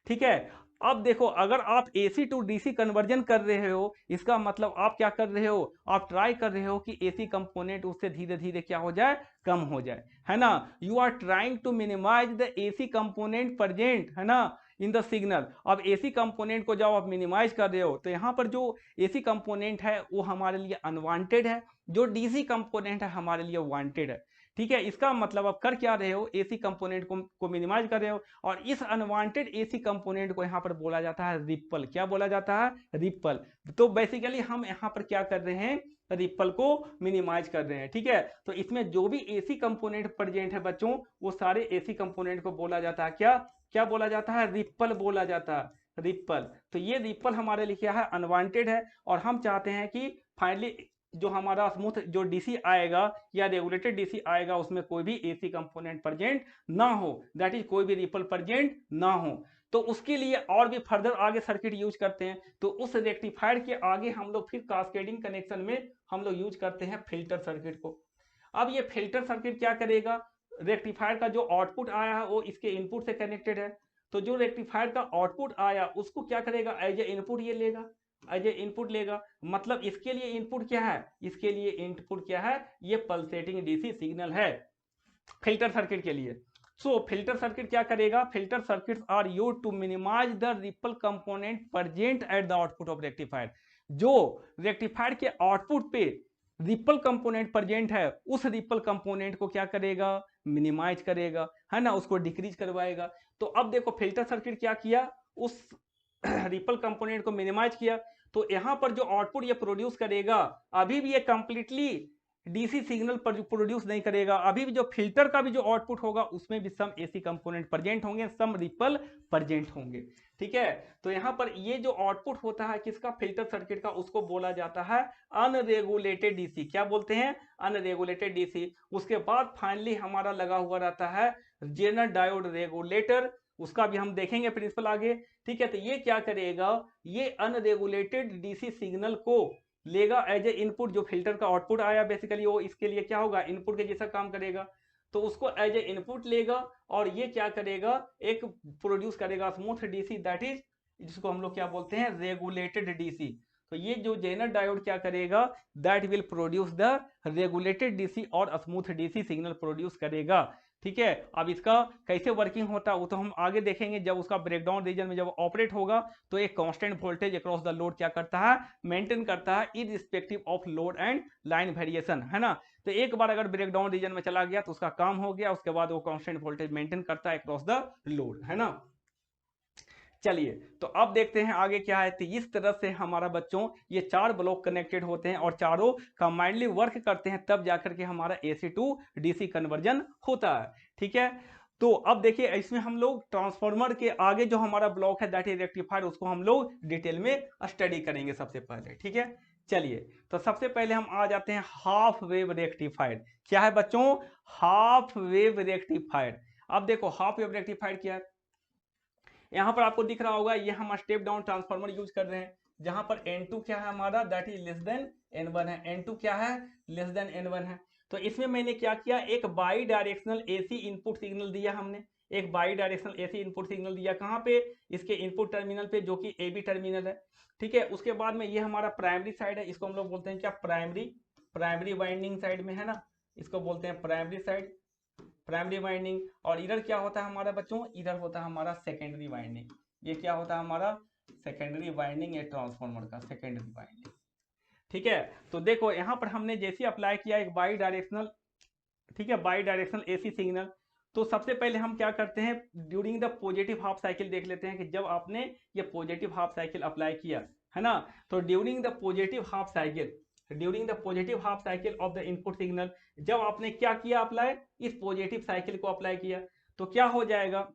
Speaker 1: ठीक है, अब देखो अगर आप एसी टू डीसी कन्वर्जन कर रहे हो, इसका मतलब आप क्या कर रहे हो, आप ट्राई कर रहे हो कि एसी कंपोनेंट उससे धीरे धीरे क्या हो जाए, कम हो जाए, है ना। You are trying to minimise the AC component present, है ना, इन द सिग्नल। अब एसी कंपोनेंट को जब आप मिनिमाइज कर रहे हो तो यहाँ पर जो एसी कंपोनेंट है वो हमारे लिए अनवांटेड है, जो डीसी कंपोनेंट है हमारे लिए वांटेड है। ठीक है, इसका मतलब आप कर क्या रहे हो, एसी कंपोनेंट को मिनिमाइज कर रहे हो, और इस अनवांटेड एसी कंपोनेंट को यहाँ पर बोला जाता है रिपल। क्या बोला जाता है, रिपल। तो बेसिकली हम यहाँ पर क्या कर रहे हैं, रिपल को मिनिमाइज कर रहे हैं। ठीक है, तो इसमें जो भी एसी कंपोनेंट प्रेजेंट है बच्चों, वो सारे एसी कंपोनेंट को बोला जाता है क्या, क्या बोला जाता है, रिपल बोला जाता है, रिपल। तो ये रिपल हमारे लिए क्या है, अनवांटेड है, और हम चाहते हैं कि फाइनली जो हमारा स्मूथ जो डीसी आएगा या रेगुलेटेड डीसी आएगा उसमें कोई भी एसी कंपोनेंट प्रेजेंट ना हो, दैट इज कोई भी रिपल प्रेजेंट ना हो। तो उसके लिए और भी फर्दर आगे सर्किट यूज करते हैं। तो उस रेक्टिफायर के आगे हम लोग फिर कास्केडिंग कनेक्शन में हम लोग यूज करते हैं फिल्टर सर्किट को। अब ये फिल्टर सर्किट क्या करेगा, रेक्टिफायर का जो आउटपुट आया है वो इसके इनपुट से कनेक्टेड है, तो जो रेक्टिफायर का आउटपुट आया उसको क्या करेगा, एज ए इनपुट ये लेगा, एज ए इनपुट लेगा। मतलब इसके लिए इनपुट क्या है, इसके लिए इनपुट क्या है, ये पल्सेटिंग डीसी सिग्नल है फिल्टर सर्किट के लिए। सो फिल्टर सर्किट क्या करेगा, filter circuits are used to minimise the ripple component present at the output of rectifier. जो रेक्टिफायर के आउटपुट पे रिपल कंपोनेंट प्रेजेंट है उस रिपल कंपोनेंट को क्या करेगा, मिनिमाइज करेगा, है ना, उसको डिक्रीज करवाएगा। तो अब देखो फिल्टर सर्किट क्या किया, उस रिपल कंपोनेंट को मिनिमाइज किया, तो यहां पर जो आउटपुट ये प्रोड्यूस करेगा अभी भी ये कंप्लीटली डीसी सिग्नल पर प्रोड्यूस नहीं करेगा, अभी भी जो फिल्टर का भी जो आउटपुट होगा उसमें भी सम एसी कंपोनेंट प्रेजेंट होंगे, सम रिपल प्रेजेंट होंगे। ठीक है, तो यहां पर ये जो आउटपुट होता है किसका, फिल्टर सर्किट का, उसको बोला जाता है अनरेगुलेटेड डीसी। क्या बोलते हैं, अनरेगुलेटेड डीसी। उसके बाद फाइनली हमारा लगा हुआ रहता है जेनर डायोड रेगुलेटर, उसका भी हम देखेंगे प्रिंसिपल आगे। ठीक है, तो ये क्या करेगा, ये अनरेगुलेटेड डीसी सिग्नल को लेगा एज ए इनपुट, जो फिल्टर का आउटपुट आया बेसिकली वो इसके लिए क्या होगा, इनपुट के जैसा काम करेगा, तो उसको एज ए इनपुट लेगा और ये क्या करेगा, एक प्रोड्यूस करेगा स्मूथ डीसी, दैट इज जिसको हम लोग क्या बोलते हैं, रेगुलेटेड डीसी। तो ये जो जेनर डायोड क्या करेगा, that will produce the regulated DC और स्मूथ डीसी सिग्नल प्रोड्यूस करेगा। ठीक है, अब इसका कैसे वर्किंग होता है वो तो हम आगे देखेंगे, जब उसका ब्रेकडाउन रीजन में जब ऑपरेट होगा तो एक constant voltage across the load क्या करता है, मेंटेन करता है irrespective of load and line variation, है ना। तो एक बार अगर ब्रेकडाउन रीजन में चला गया तो उसका काम हो गया, उसके बाद वो कांस्टेंट वोल्टेज मेंटेन करता है अक्रॉस द लोड, है ना। चलिए, तो अब देखते हैं आगे क्या है। तो इस तरह से हमारा बच्चों ये चार ब्लॉक कनेक्टेड होते हैं और चारों कंबाइंडली वर्क करते हैं, तब जाकर के हमारा एसी टू डीसी कन्वर्जन होता है। ठीक है, तो अब देखिए इसमें हम लोग ट्रांसफार्मर के आगे जो हमारा ब्लॉक है दैट इज रेक्टिफायर, उसको हम लोग डिटेल में स्टडी करेंगे सबसे पहले। ठीक है, चलिए, तो सबसे पहले हम आ जाते हैं हाफ वेव रेक्टिफायर। क्या है बच्चों, हाफ वेव रेक्टिफायर। अब देखो हाफ वेव रेक्टिफायर क्या है, यहाँ पर आपको दिख रहा होगा ये हम स्टेप डाउन ट्रांसफार्मर यूज कर रहे हैं, जहां पर N2 क्या है हमारा, that is less than N1 है। N2 क्या है, लेस देन N1 है। तो इसमें मैंने क्या किया, एक by directional AC input signal दिया हमने, एक by directional AC input signal दिया कहाँ पे, इसके इनपुट टर्मिनल पे जो कि AB टर्मिनल है। ठीक है, उसके बाद में ये हमारा प्राइमरी साइड है, इसको हम लोग बोलते हैं क्या, प्राइमरी वाइंडिंग साइड में है ना, इसको बोलते हैं प्राइमरी साइड, प्राइमरी वाइंडिंग। और इधर क्या होता है हमारा बच्चों, इधर होता है हमारा सेकेंडरी वाइंडिंग। ये क्या होता है हमारा, सेकेंडरी वाइंडिंग, ये ट्रांसफार्मर का सेकेंडरी वाइंडिंग। ठीक है, तो देखो यहाँ पर हमने जैसे अप्लाई किया एक बाई डायरेक्शनल, ठीक है, बाई डायरेक्शनल एसी सिग्नल। तो सबसे पहले हम क्या करते हैं, during the positive half cycle देख लेते हैं कि जब आपने ये पॉजिटिव हाफ साइकिल अप्लाई किया है ना, तो during the positive half cycle, during the positive half cycle of the input signal, जब आपने क्या किया अप्लाई, इस पॉजिटिव साइकिल को अप्लाई किया, तो क्या हो जाएगा,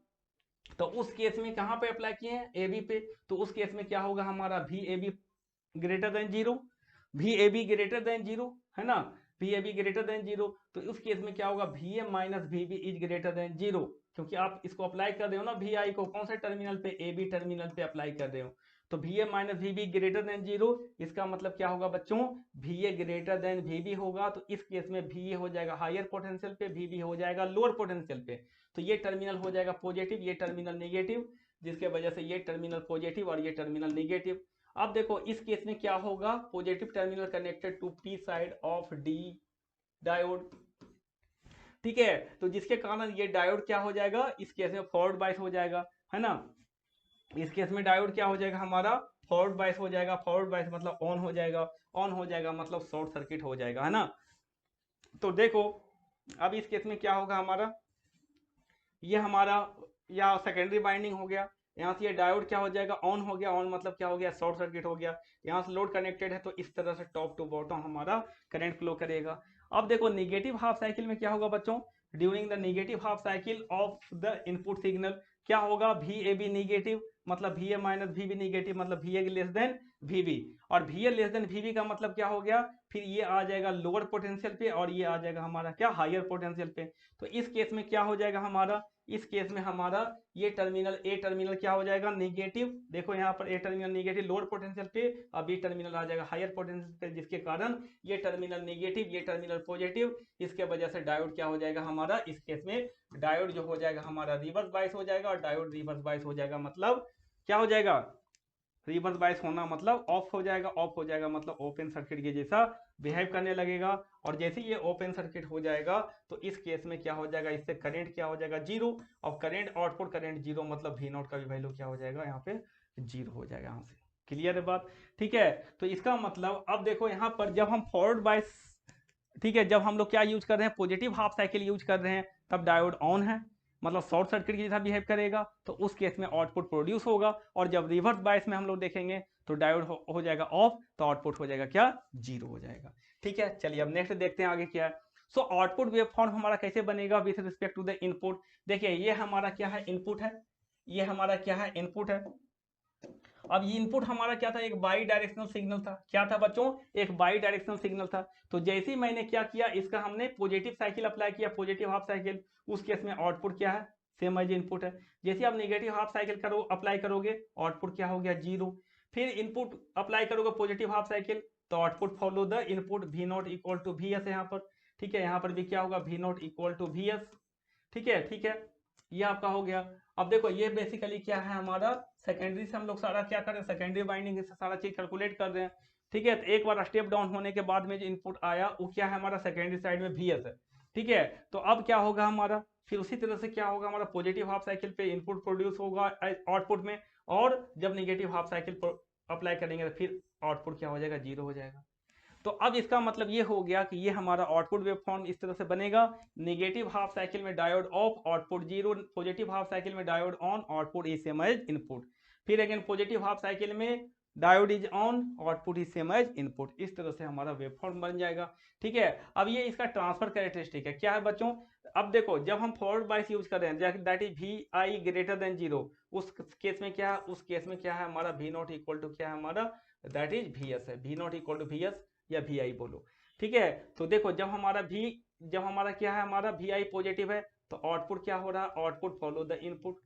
Speaker 1: तो उस केस में कहां पे अप्लाई किए हैं, AB पे, तो उस केस में क्या होगा हमारा VAB greater than zero, VAB greater than zero है ना, VAB ग्रेटर देन जीरो। तो उस केस में क्या होगा, VM minus VB is greater than zero, क्योंकि आप इसको अप्लाई कर रहे हो ना VI को कौन से टर्मिनल पे, AB टर्मिनल पे अप्लाई कर रहे हो। तो VM minus VB greater than zero, इसका मतलब क्या होगा बच्चों, VA ग्रेटर देन VB होगा। तो इस केस में VA हो जाएगा हायर पोटेंशियल पे, VB हो जाएगा लोअर पोटेंशियल पे। तो ये टर्मिनल हो जाएगा पॉजिटिव, ये टर्मिनल नेगेटिव, जिसके वजह से ये टर्मिनल पॉजिटिव और ये टर्मिनल नेगेटिव। अब देखो इस केस में क्या होगा, positive terminal connected to P side of the diode. ठीक है, तो जिसके कारण ये डायोड क्या हो जाएगा, इस केस में फॉरवर्ड बायस हो जाएगा है ना, इस केस में डायोड क्या हो जाएगा हमारा, फॉरवर्ड बायस हो जाएगा। फॉरवर्ड बायस मतलब ऑन हो जाएगा, ऑन हो जाएगा मतलब शॉर्ट सर्किट हो जाएगा है ना। तो देखो अब इस केस में क्या होगा हमारा, ये हमारा या सेकेंडरी बाइंडिंग हो गया, यहाँ से ये डायोड क्या हो जाएगा, ऑन हो गया, ऑन मतलब क्या हो गया, शॉर्ट सर्किट हो गया। यहाँ से लोड कनेक्टेड है, तो इस तरह से टॉप टू बॉटम हमारा करंट फ्लो करेगा। अब देखो निगेटिव हाफ साइकिल में क्या होगा बच्चों, during the negative half cycle of the input signal क्या होगा, VAB निगेटिव मतलब VA माइनस VB निगेटिव मतलब VA लेस देन VB, और VA लेस देन VB का मतलब क्या हो गया, फिर ये आ जाएगा लोअर पोटेंशियल पे और ये आ जाएगा हमारा क्या, हायर पोटेंशियल पे। तो इस केस में क्या हो जाएगा हमारा, इस केस में हमारा ये टर्मिनल ए टर्मिनल क्या हो जाएगा, नेगेटिव। देखो यहाँ पर ए टर्मिनल नेगेटिव लोअर पोटेंशियल पे, अब बी टर्मिनल आ जाएगा हायर पोटेंशियल पे, जिसके कारण ये टर्मिनल नेगेटिव, ये टर्मिनल पॉजिटिव। इसके वजह से डायोड क्या हो जाएगा हमारा, इस केस में डायोड जो हो जाएगा हमारा रिवर्स बायस हो जाएगा, और डायोड रिवर्स बायस हो जाएगा मतलब क्या हो जाएगा, रिवर्स बायस होना मतलब ऑफ हो जाएगा, ऑफ हो जाएगा मतलब ओपन सर्किट के जैसा बिहेव करने लगेगा। और जैसे ये ओपन सर्किट हो जाएगा, तो इस केस में क्या हो जाएगा, इससे करंट क्या हो जाएगा, जीरो। और करंट आउटपुट करंट जीरो मतलब V0 का भी वैल्यू क्या हो जाएगा, यहाँ पे जीरो हो जाएगा। यहाँ से क्लियर है बात, ठीक है। तो इसका मतलब अब देखो यहाँ पर जब हम फॉरवर्ड बायस, ठीक है, जब हम लोग क्या यूज कर रहे हैं, पॉजिटिव हाफ साइकिल यूज कर रहे हैं, तब डायोड ऑन है मतलब शॉर्ट सर्किट की जैसा बिहेव करेगा, तो उस केस में आउटपुट प्रोड्यूस होगा। और जब रिवर्स बायस में हम लोग देखेंगे तो डायोड हो जाएगा ऑफ, तो आउटपुट हो जाएगा क्या, जीरो हो जाएगा। ठीक है, चलिए अब नेक्स्ट देखते हैं आगे क्या है। सो आउटपुट वेवफॉर्म हमारा कैसे बनेगा with respect to the input. देखिए ये हमारा क्या है, इनपुट है, ये हमारा क्या है, इनपुट है। अब ये इनपुट हमारा क्या था, एक बाई डायरेक्शनल सिग्नल था। क्या था बच्चों, एक बाई डायरेक्शनल सिग्नल था। तो जैसे ही मैंने क्या किया, इसका हमने पॉजिटिव साइकिल अप्लाई किया, पॉजिटिव हाफ साइकिल, उस केस में आउटपुट क्या है, सेम एज इनपुट है। जैसे आप नेगेटिव हाफ साइकिल करो अप्लाई करोगे, आउटपुट क्या हो गया, जीरो। फिर इनपुट अप्लाई करोगे पॉजिटिव हाफ साइकिल, तो output follow the input V0 equal to VS यहाँ पर। ठीक है, यहाँ पर भी क्या होगा, V0 इक्वल टू VS। ठीक है, ठीक है, ये आपका हो गया। अब देखो ये बेसिकली क्या है हमारा, सेकेंडरी से हम लोग सारा क्या कर रहे हैं, सेकेंडरी बाइंडिंग से सारा चीज कैलकुलेट कर रहे हैं। ठीक है, तो एक बार स्टेप डाउन होने के बाद में जो इनपुट आया वो क्या है हमारा, सेकेंडरी साइड में VS है। ठीक है, तो अब क्या होगा हमारा, फिर उसी तरह से क्या होगा हमारा, पॉजिटिव हाफ साइकिल पे इनपुट प्रोड्यूस होगा आउटपुट में, और जब निगेटिव हाफ साइकिल अप्लाई करेंगे तो फिर आउटपुट क्या हो जाएगा, जीरो हो जाएगा। तो अब इसका मतलब ये हो गया कि ये हमारा आउटपुट वेवफॉर्म इस तरह से बनेगा, नेगेटिव हाफ साइकिल में diode off, output zero, positive half cycle में diode on, output is same as input. फिर अगेन पॉजिटिव हाफ साइकिल में diode is on, output is same as input. इस तरह से हमारा वेवफॉर्म बन जाएगा। ठीक है, अब ये इसका ट्रांसफर कैरेक्टरिस्टिक है, क्या है बच्चों। अब देखो जब हम फॉरवर्ड बायस यूज कर रहे हैं, that is VI greater than zero, उस केस में क्या है, उस केस में क्या है हमारा, V0 इक्वल टू क्या है हमारा, दैट इज VS है, V0 इक्वल टू VS या VI बोलो। ठीक है, तो देखो जब हमारा क्या है, हमारा VI पॉजिटिव है, तो आउटपुट क्या हो रहा है, output follow the input.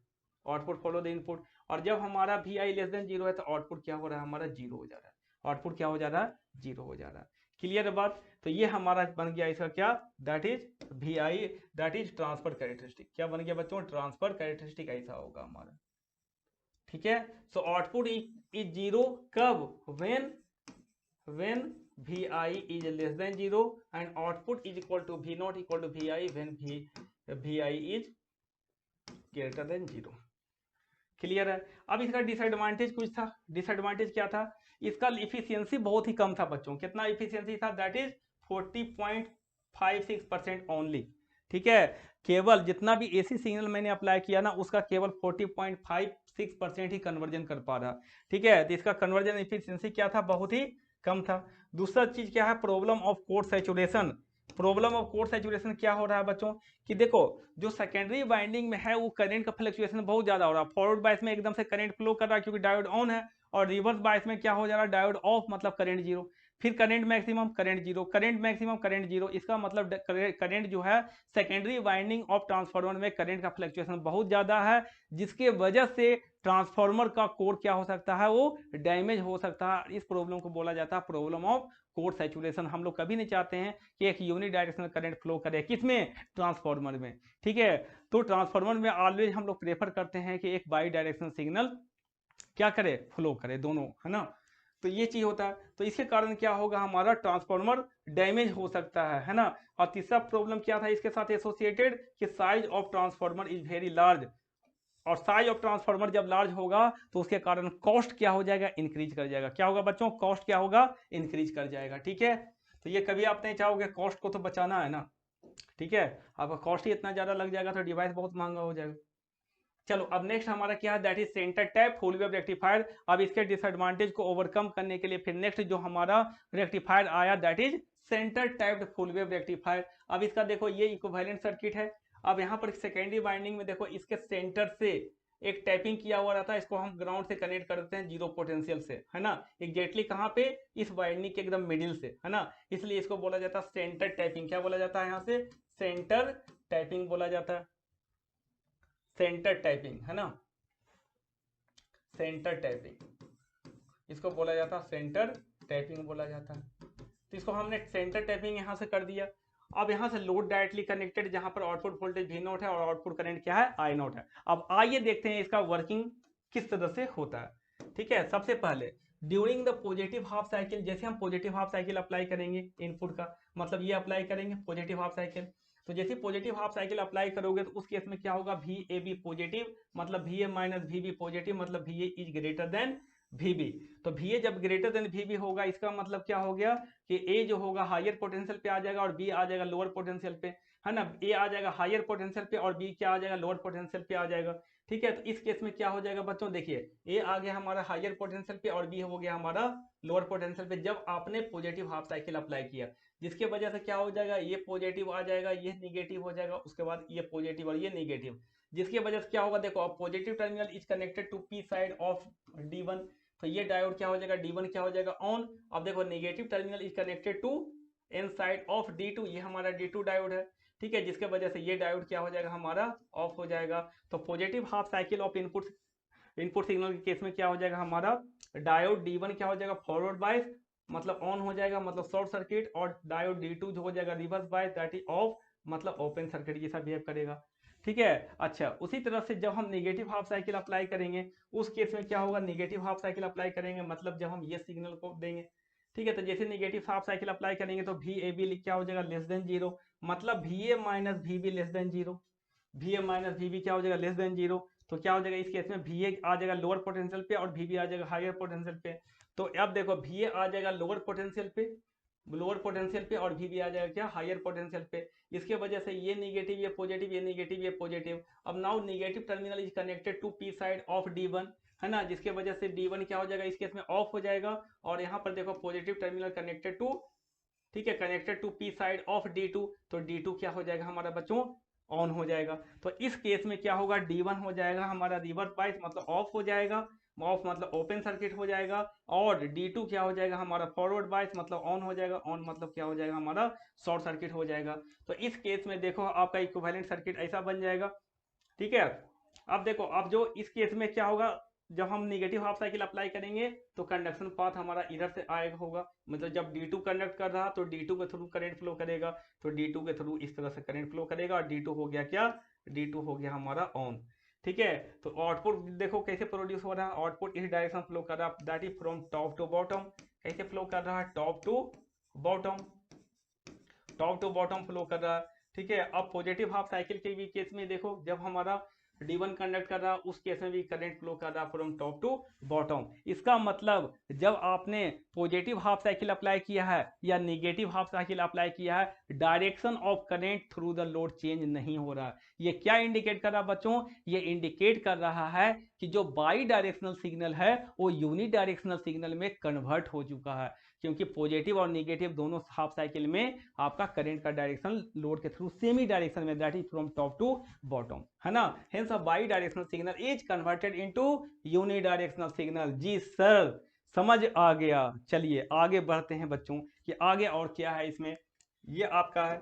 Speaker 1: Output follow the input. और जब हमारा V I less than zero है तो आउटपुट क्या हो रहा है हमारा जीरो हो जा रहा है, आउटपुट क्या हो जा रहा है जीरो हो जा रहा है। क्लियर है बात। तो ये हमारा बन गया इसका क्या, that is V I, that is transfer characteristic. क्या बन गया बच्चों, ट्रांसफर कैरेक्टरिस्टिक ऐसा होगा हमारा। ठीक है, सो आउटपुट इज जीरो कब, when vi is less than 0 and output is equal to v not equal to vi when vi is greater than 0। Clear है। अब इसका डिसएडवांटेज कुछ था, डिसएडवांटेज क्या था, इसका इफिशियंसी बहुत ही कम था बच्चों। कितना इफिशियंसी था, दैट इज 40.56% ओनली। ठीक है, केवल जितना भी एसी सिग्नल मैंने अप्लाई किया ना उसका केवल 40.56% ही कन्वर्जन कर पा रहा। ठीक है, तो इसका कन्वर्जन इफिशियंसी क्या था, बहुत ही कम था। दूसरा चीज क्या है, problem of core saturation. Problem of core saturation क्या हो रहा है बच्चों कि देखो जो सेकेंडरी वाइंडिंग में है वो करंट का फ्लक्चुएशन बहुत ज्यादा हो रहा है। फॉरवर्ड बायस में एकदम से करंट फ्लो कर रहा है क्योंकि डायोड ऑन है, और रिवर्स बायस में क्या हो जा रहा है, डायोड ऑफ मतलब करंट जीरो। फिर current maximum current zero, current maximum current zero. इसका मतलब करंट जो है सेकेंडरी वाइंडिंग ऑफ ट्रांसफार्मर में करंट का फ्लक्चुएशन बहुत ज्यादा है, जिसके वजह से ट्रांसफार्मर का कोर क्या हो सकता है, वो डैमेज हो सकता है। इस प्रॉब्लम को बोला जाता है प्रॉब्लम ऑफ कोर सैचुरेशन। हम लोग कभी नहीं चाहते हैं कि एक यूनिडायरेक्शनल करंट फ्लो करे, किसमें, ट्रांसफार्मर में। ठीक है, तो ट्रांसफार्मर में ऑलवेज हम लोग प्रेफर करते हैं कि एक बाई डायरेक्शनल सिग्नल क्या करे, फ्लो करे दोनों, है ना। तो ये चीज होता है, तो इसके कारण क्या होगा, हमारा ट्रांसफार्मर डैमेज हो सकता है ना। और तीसरा प्रॉब्लम क्या था इसके साथ एसोसिएटेड, कि size of transformer is very large. और साइज ऑफ ट्रांसफार्मर जब लार्ज होगा तो उसके कारण कॉस्ट क्या हो जाएगा, इंक्रीज कर जाएगा। क्या होगा बच्चों, कॉस्ट क्या होगा, इंक्रीज कर जाएगा। ठीक है, तो ये कभी आप नहीं चाहोगे, कॉस्ट को तो बचाना है ना। ठीक है, आपका कॉस्ट ही इतना ज्यादा लग जाएगा तो डिवाइस बहुत महंगा हो जाएगा। चलो अब नेक्स्ट हमारा क्या है, that is centre tap full wave rectifier. अब इसके डिसएडवांटेज को ओवरकम करने के लिए फिर नेक्स्ट जो हमारा रेक्टिफायर आया that is centre tapped full wave rectifier. अब इसका देखो ये इक्विवेलेंट सर्किट है। अब यहाँ पर सेकेंडरी वाइंडिंग में देखो इसके सेंटर से एक टैपिंग किया हुआ रहता है, इसको हम ग्राउंड से कनेक्ट करते हैं जीरो पोटेंशियल से, है ना। एग्जैक्टली कहाँ पे, इस वाइंडिंग के एकदम मिडिल से, है ना। इसलिए इसको बोला जाता है सेंटर टैपिंग। क्या बोला जाता है यहाँ से, सेंटर टैपिंग बोला जाता है, सेंटर टैपिंग, है ना, सेंटर टैपिंग इसको बोला जाता है, सेंटर टैपिंग बोला जाता है। तो इसको हमने सेंटर टैपिंग यहाँ से कर दिया। अब यहाँ से लोड डायरेक्टली कनेक्टेड, जहां पर आउटपुट वोल्टेज वी नोट है और आउटपुट करंट क्या है, आई नोट है। अब आइए देखते हैं इसका वर्किंग किस तरह से होता है। ठीक है, सबसे पहले during the positive half cycle, जैसे हम पॉजिटिव हाफ साइकिल अप्लाई करेंगे इनपुट का, मतलब ये अप्लाई करेंगे पॉजिटिव हाफ साइकिल। तो जैसे पॉजिटिव हाफ साइकिल अप्लाई करोगे तो उस केस में क्या होगा, वी ए बी पॉजिटिव मतलब V A minus V B positive, मतलब V A is greater than V B. तो वी ए जब ग्रेटर देन वी बी होगा इसका मतलब क्या हो गया कि ए जो होगा हायर पोटेंशियल पे आ जाएगा और बी आ जाएगा लोअर पोटेंशियल पे, है ना। ए आ जाएगा हायर पोटेंशियल पे और बी क्या आ जाएगा, लोअर पोटेंशियल पे आ जाएगा। ठीक है, तो इस केस में क्या हो जाएगा बच्चों, देखिए ए आ गया हमारा हायर पोटेंशियल पे और बी हो गया हमारा लोअर पोटेंशियल पे, जब आपने पॉजिटिव हाफ साइकिल अप्लाई किया, जिसके वजह से क्या हो जाएगा, ये पॉजिटिव आ जाएगा, ये निगेटिव हो जाएगा, उसके बाद ये पॉजिटिव और ये निगेटिव, जिसकी वजह से क्या होगा, देखो अब positive terminal is connected to P side of D1, तो ये डायोड क्या हो जाएगा, D1 क्या हो जाएगा, ऑन। अब देखो negative terminal is connected to N side of D2, ये हमारा D2 डायोड है। ठीक है, जिसके वजह से ये डायोड क्या हो जाएगा, हमारा ऑफ हो जाएगा। तो positive half cycle of input signal के केस में क्या हो जाएगा, हमारा डायोड D1 क्या हो जाएगा, फॉरवर्ड बायस मतलब ऑन हो जाएगा, मतलब शॉर्ट सर्किट, और डायोड D2 जो हो जाएगा reverse bias that is of मतलब ओपन सर्किट जैसा बिहेव करेगा। ठीक है, अच्छा उसी तरह से जब हम नेगेटिव हाफ साइकिल अप्लाई करेंगे उस केस में क्या होगा, नेगेटिव हाफ साइकिल अप्लाई करेंगे मतलब जब हम ये सिग्नल को देंगे। ठीक है, तो जैसे नेगेटिव हाफ साइकिल अप्लाई करेंगे तो वी ए बी क्या हो जाएगा, लेस देन जीरो, मतलब V A minus V B less than zero, V A minus V B क्या हो जाएगा, लेस देन जीरो। तो क्या हो जाएगा इस केस में, वी ए आ जाएगा लोअर पोटेंशियल पे और वी बी आ जाएगा हायर पोटेंशियल पे। तो अब देखो वी ए आ जाएगा लोअर पोटेंशियल पे, लोअर पोटेंशियल पे, और वी बी आ जाएगा क्या, हायर पोटेंशियल पे। इसके वजह से ये निगेटिव ये पॉजिटिव, ये निगेटिव ये पॉजिटिव। अब now negative terminal is connected to P side of D1, है ना, जिसके वजह से D1 क्या हो जाएगा इस केस में, ऑफ हो जाएगा। और यहाँ पर देखो पॉजिटिव टर्मिनल कनेक्टेड टू, ठीक है, connected to P side of D2, तो D2 क्या हो जाएगा हमारा बच्चों, ऑन हो जाएगा। तो इस केस में क्या होगा, D1 हो जाएगा हमारा रिवर्स बायस मतलब ऑफ हो जाएगा, ऑफ मतलब ओपन सर्किट हो जाएगा। और D2 क्या हो जाएगा हमारा फॉरवर्ड बायस मतलब ऑन हो जाएगा, ऑन मतलब क्या हो जाएगा हमारा शॉर्ट सर्किट हो जाएगा। तो इस केस में देखो आपका इक्विवेलेंट सर्किट ऐसा बन जाएगा। ठीक है, अब देखो, अब जो इस केस में क्या होगा, जब हम निगेटिव हाफ साइकिल अप्लाई करेंगे तो कंडक्शन पाथ हमारा इधर से आएगा होगा, मतलब जब D2 कंडक्ट कर रहा तो D2 के थ्रू करंट फ्लो करेगा, तो D2 के थ्रू इस तरह से करंट फ्लो करेगा, और D2 हो गया क्या, D2 हो गया हमारा ऑन। ठीक है, तो आउटपुट देखो कैसे प्रोड्यूस हो रहा है, आउटपुट इस डायरेक्शन फ्लो कर रहा है, that is from top to bottom. कैसे फ्लो कर रहा है, top to bottom, top to bottom flow कर रहा है। ठीक है, अब पॉजिटिव हाफ साइकिल के भी केस में देखो, जब हमारा D1 कंडक्ट कर रहा, उस केस में भी करंट फ्लो कर रहा फ्रॉम टॉप टू बॉटम। इसका मतलब जब आपने पॉजिटिव हाफ साइकिल अप्लाई किया है या निगेटिव हाफ साइकिल अप्लाई किया है, direction of current through the load change नहीं हो रहा। ये क्या इंडिकेट कर रहा बच्चों, ये इंडिकेट कर रहा है कि जो बाई डायरेक्शनल सिग्नल है वो यूनि डायरेक्शनल सिग्नल में कन्वर्ट हो चुका है, क्योंकि पॉजिटिव और निगेटिव दोनों हाफ साइकिल में आपका करंट का डायरेक्शन लोड के थ्रू सेम ही डायरेक्शन में, that is from top to bottom, है ना। Hence uh bidirectional signal is converted into unidirectional signal. जी सर, समझ आ गया। चलिए आगे बढ़ते हैं बच्चों कि आगे और क्या है इसमें। ये आपका है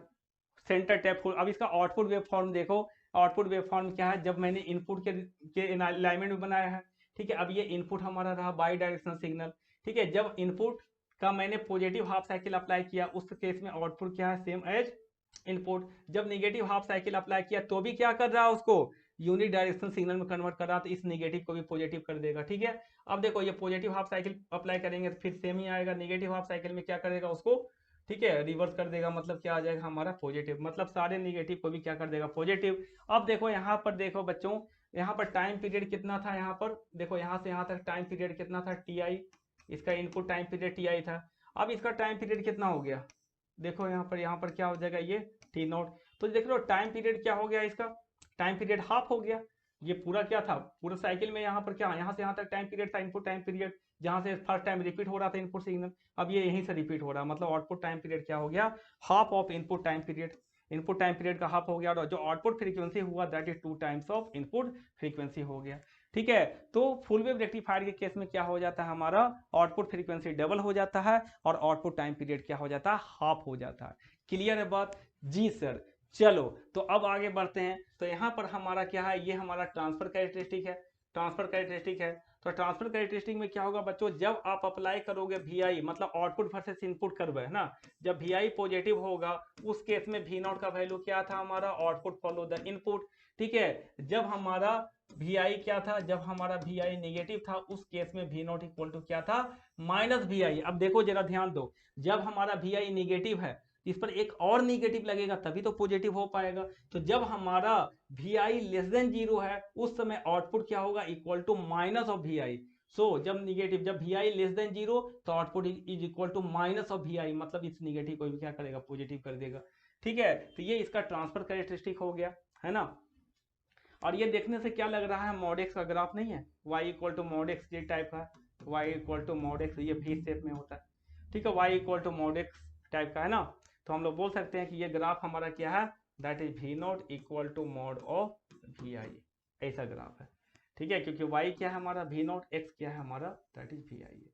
Speaker 1: सेंटर टैप फुल। अब इसका आउटपुट वेव फॉर्म देखो, आउटपुट वेव फॉर्म क्या है, जब मैंने इनपुट के अलाइनमेंट में बनाया है। ठीक है, अब ये इनपुट हमारा रहा बाई डायरेक्शनल सिग्नल। ठीक है, जब इनपुट का मैंने पॉजिटिव हाफ साइकिल अप्लाई किया, उस केस में आउटपुट क्या है, सेम एज इनपुट। जब नेगेटिव हाफ साइकिल अप्लाई किया तो भी क्या कर रहा है, उसको यूनिट डायरेक्शनल सिग्नल में कन्वर्ट कर रहा, तो इस नेगेटिव को भी पॉजिटिव कर देगा। ठीक है, अब देखो ये पॉजिटिव हाफ साइकिल अप्लाई करेंगे तो फिर सेम ही आएगा, नेगेटिव हाफ साइकिल में क्या करेगा, उसको ठीक है रिवर्स कर देगा, मतलब क्या आ जाएगा हमारा पॉजिटिव, मतलब सारे नेगेटिव को भी क्या कर देगा, पॉजिटिव। अब देखो यहाँ पर देखो बच्चों, यहाँ पर टाइम पीरियड कितना था, यहाँ पर देखो यहाँ से यहाँ तक टाइम पीरियड कितना था, Ti। इसका इनपुट टाइम पीरियड Ti था। अब इसका टाइम पीरियड कितना हो गया, देखो यहाँ पर क्या हो जाएगा, ये T0। तो देख लो टाइम पीरियड क्या हो गया, इसका टाइम पीरियड हाफ हो गया। ये पूरा क्या था, पूरा साइकिल में यहाँ पर क्या, यहाँ से यहाँ तक टाइम पीरियड था, इनपुट टाइम पीरियड, जहां से फर्स्ट टाइम रिपीट हो रहा था इनपुट सिग्नल, अब ये यहीं से रिपीट हो रहा है, मतलब आउटपुट टाइम पीरियड क्या हो गया, half of input time period. Input time period का हाफ हो गया, और जो आउटपुट फ्रीक्वेंसी हुआ that is 2 times of input frequency हो गया। ठीक है, तो फुल वेव रेक्टिफायर के केस में क्या हो जाता है, हमारा आउटपुट फ्रीक्वेंसी डबल हो जाता है और आउटपुट टाइम पीरियड क्या हो जाता है, हाफ हो जाता है। क्लियर है बात, जी सर। चलो तो अब आगे बढ़ते हैं, तो यहाँ पर हमारा क्या है, ये हमारा ट्रांसफर कैरेक्टरिस्टिक है, ट्रांसफर कैरेक्टरिस्टिक है। तो ट्रांसफर कैरेक्टरिस्टिक में क्या होगा बच्चों, जब आप अप्लाई करोगे VI, मतलब आउटपुट वर्सेस इनपुट कर्व है ना, जब VI पॉजिटिव होगा उस केस में V0 का वैल्यू क्या था हमारा, आउटपुट फॉलो द इनपुट। ठीक है, जब हमारा VI क्या था, जब हमारा VI नेगेटिव था उस केस में V0 इक्वल टू क्या था, माइनस VI। अब देखो जरा ध्यान दो, जब हमारा VI नेगेटिव है इस पर एक और नेगेटिव लगेगा तभी तो पॉजिटिव हो पाएगा। तो जब हमारा VI लेस देन 0 है उस समय आउटपुट क्या होगा, equal to minus of VI। So जब निगेटिव, जब VI लेस देन 0 तो output is equal to minus of VI, मतलब इस निगेटिव को भी क्या करेगा, पॉजिटिव कर देगा। ठीक है, तो ये इसका ट्रांसफर कैरेक्टरिस्टिक हो गया, है ना। और ये देखने से क्या लग रहा है, मॉड एक्स का ग्राफ नहीं है, y equal to mod x, ये टाइप का, y equal to mod x, ये V शेप में होता है। ठीक है, y equal to mod x type का है ना, तो हम लोग बोल सकते हैं कि ये ग्राफ हमारा क्या है, that is V0 equal to mod of VI, ऐसा ग्राफ है। ठीक है, क्योंकि y क्या है हमारा V0, x क्या है हमारा, दैट इज VI है।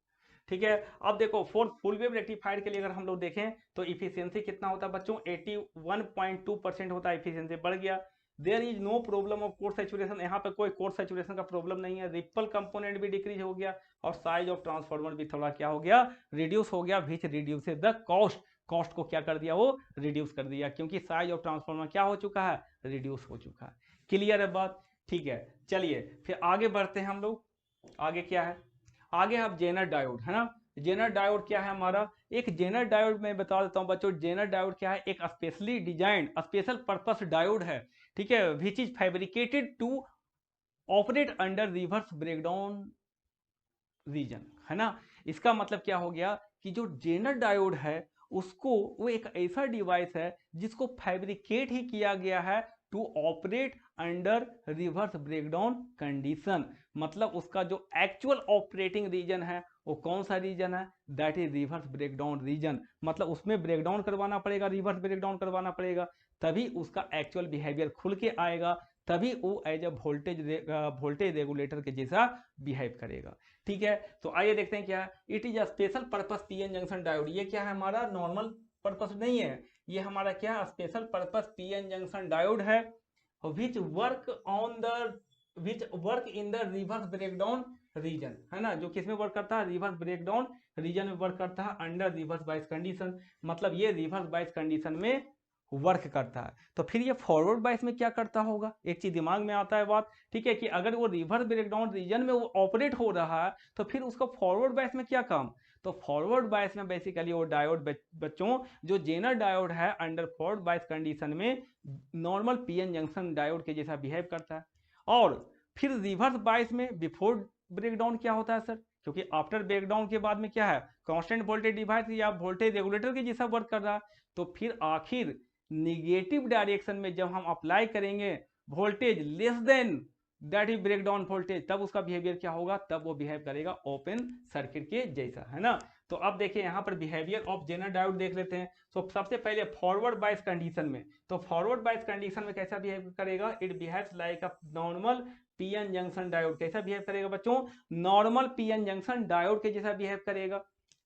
Speaker 1: ठीक है, अब देखो फुल वेव रेक्टिफायर के लिए अगर हम लोग देखें तो इफिशियंसी कितना होता है बच्चों, 81.2% होता है, इफिशियंसी बढ़ गया। There is no problem of core saturation, यहाँ पे कोई कोर सैचुरेशन का प्रॉब्लम नहीं है, रिपल कंपोनेंट भी डिक्रीज हो गया, और साइज ऑफ ट्रांसफार्मर भी थोड़ा क्या हो गया, रिड्यूस हो गया, विच रिड्यूसेस द कॉस्ट, कॉस्ट को क्या कर दिया, वो रिड्यूस कर दिया, क्योंकि साइज ऑफ ट्रांसफार्मर क्या हो चुका है, रिड्यूस हो चुका है। क्लियर है बात, ठीक है। चलिए फिर आगे बढ़ते हैं हम लोग, आगे क्या है, आगे अब जेनर डायोड है ना। जेनर डायोड क्या है हमारा, एक जेनर डायोड मैं बता देता हूं बच्चों, जेनर डायोड क्या है, एक specially designed special purpose diode है। ठीक है, which is fabricated to operate under reverse breakdown region, है ना। इसका मतलब क्या हो गया कि जो जेनर डायोड है उसको, वो एक ऐसा डिवाइस है जिसको फैब्रिकेट ही किया गया है to operate under reverse breakdown condition, मतलब उसका जो एक्चुअल ऑपरेटिंग रीजन है वो कौन सा रीजन है, that is reverse breakdown reason, मतलब उसमें ब्रेकडाउन करवाना पड़ेगा, रिवर्स ब्रेकडाउन करवाना पड़ेगा, तभी उसका एक्चुअल बिहेवियर खुल के आएगा, तभी वो एज ए वोल्टेज रेगुलेटर के जैसा बिहेव करेगा। ठीक है, तो आइए देखते हैं क्या है, it is a special purpose PN junction diode. ये क्या है हमारा, नॉर्मल पर्पस नहीं है, ये हमारा क्या special purpose PN junction diode है, which work on the which work in the reverse breakdown region, है ना, जो किसमें वर्क करता है, रिवर्स ब्रेकडाउन रीजन में वर्क करता है अंडर रिवर्स बाइस कंडीशन, मतलब ये रिवर्स बाइस कंडीशन में वर्क करता है। तो फिर ये फॉरवर्ड बाइस में क्या करता होगा, एक चीज दिमाग में आता है बात, ठीक है, कि अगर वो रिवर्स ब्रेकडाउन रीजन में वो ऑपरेट हो रहा है तो फिर उसका फॉरवर्ड बाइस में क्या काम। तो फॉरवर्ड बाइस में बेसिकली वो डायोड बच्चों, जो जेनर डायोड है अंडर फॉरवर्ड बाइस कंडीशन में नॉर्मल पीएन जंक्शन डायोड के जैसा बिहेव करता है। और फिर रिवर्स बाइस में बिफोर ब्रेकडाउन क्या होता है सर, क्योंकि आफ्टर ब्रेकडाउन के बाद में क्या है, कांस्टेंट वोल्टेज डिवाइस या वोल्टेज रेगुलेटर के जैसा वर्क कर रहा है। तो फिर आखिर निगेटिव डायरेक्शन में जब हम अप्लाई करेंगे voltage less than that is breakdown voltage, तब उसका बिहेवियर क्या होगा, तब वो बिहेव करेगा ओपन सर्किट के जैसा, है ना। तो अब देखिए यहाँ पर बिहेवियर ऑफ जेनर डायोड देख लेते हैं। तो सबसे पहले फॉरवर्ड बाइस कंडीशन में, तो फॉरवर्ड बाइस कंडीशन में कैसा बिहेव करेगा, it behaves like a normal PN junction diode. कैसा बिहेव करेगा बच्चों, नॉर्मल पीएन जंक्शन डायोड के जैसा बिहेव करेगा।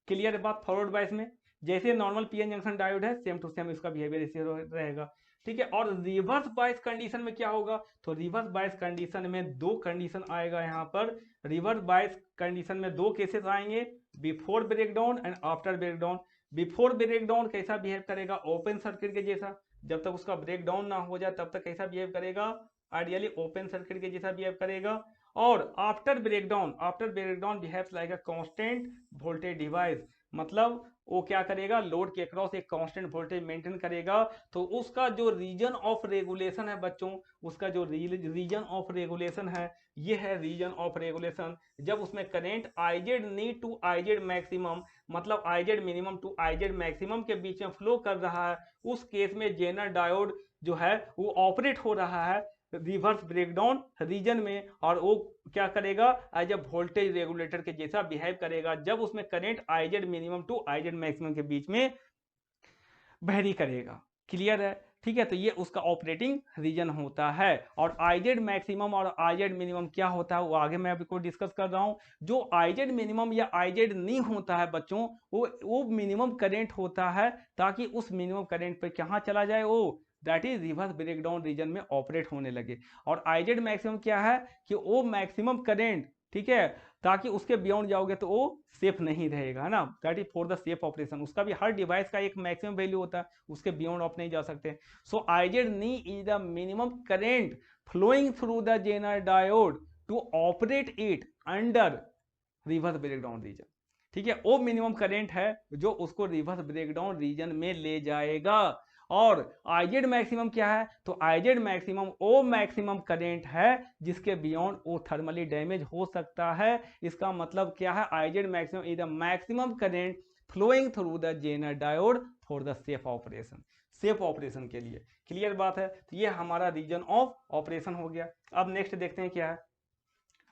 Speaker 1: क्लियर बात, फॉरवर्ड बाइस में जैसे नॉर्मल पीएन जंक्शन डायोड है सेम टू सेम इसका बिहेवियर इसी रहेगा, ठीक है। और रिवर्स बाइस कंडीशन में क्या होगा, तो रिवर्स बाइस कंडीशन में दो कंडीशन आएगा यहाँ पर। रिवर्स बाइस कंडीशन में दो केसेस आएंगे, before breakdown and after breakdown. Before breakdown कैसा बिहेव करेगा, ओपन सर्किट के जैसा, जब तक उसका ब्रेकडाउन ना हो जाए तब तक कैसा बिहेव करेगा, आइडियली ओपन सर्किट के जैसा बिहेव करेगा। और after breakdown behaves like a constant voltage device, मतलब वो क्या करेगा, लोड के अक्रॉस एक कांस्टेंट वोल्टेज मेंटेन करेगा। तो उसका जो रीजन ऑफ रेगुलेशन है बच्चों, उसका जो रीजन ऑफ रेगुलेशन है, ये है रीजन ऑफ रेगुलेशन। जब उसमें current IZ need to IZ maximum, मतलब IZ minimum to IZ maximum के बीच में फ्लो कर रहा है, उस केस में जेनर डायोड जो है वो ऑपरेट हो रहा है रिवर्स ब्रेकडाउन रीजन में, और वो क्या करेगा, एज अ वोल्टेज रेगुलेटर के जैसा बिहेव करेगा जब उसमें current I Z minimum to IZ maximum के बीच में वेरी करेगा। क्लियर है, ठीक है। तो ये उसका ऑपरेटिंग रीजन होता है। और आईजेड मैक्सिमम और आईजेड मिनिमम क्या होता है वो आगे मैं आपको डिस्कस कर रहा हूं। जो आईजेड मिनिमम या आईजेड नहीं होता है बच्चों, वो मिनिमम करंट होता है, ताकि उस मिनिमम करंट पे कहां चला जाए, वो that is reverse breakdown region में ऑपरेट होने लगे। और आईजेड मैक्सिमम क्या है, कि वो मैक्सिमम करंट, ठीक है, ताकि उसके बियॉन्ड जाओगे तो वो सेफ नहीं रहेगा, है ना, that is for the safe operation. उसका भी हर डिवाइस का एक मैक्सिमम वैल्यू होता है, उसके बियॉन्ड आप नहीं जा सकते। So IZ knee is the minimum current flowing through the zener diode to operate it under reverse breakdown region, ठीक है। वो मिनिमम करंट है जो उसको रिवर्स ब्रेकडाउन रीजन में ले जाएगा। और आईजेड मैक्सिमम क्या है, तो आईजेड मैक्सिमम वो मैक्सिमम करंट है जिसके बियॉन्ड वो थर्मली डैमेज हो सकता है। इसका मतलब क्या है, I Z maximum is the maximum current flowing through the zener diode for the safe operation, safe operation के लिए। क्लियर बात है, तो ये हमारा रीजन ऑफ ऑपरेशन हो गया। अब नेक्स्ट देखते हैं क्या है।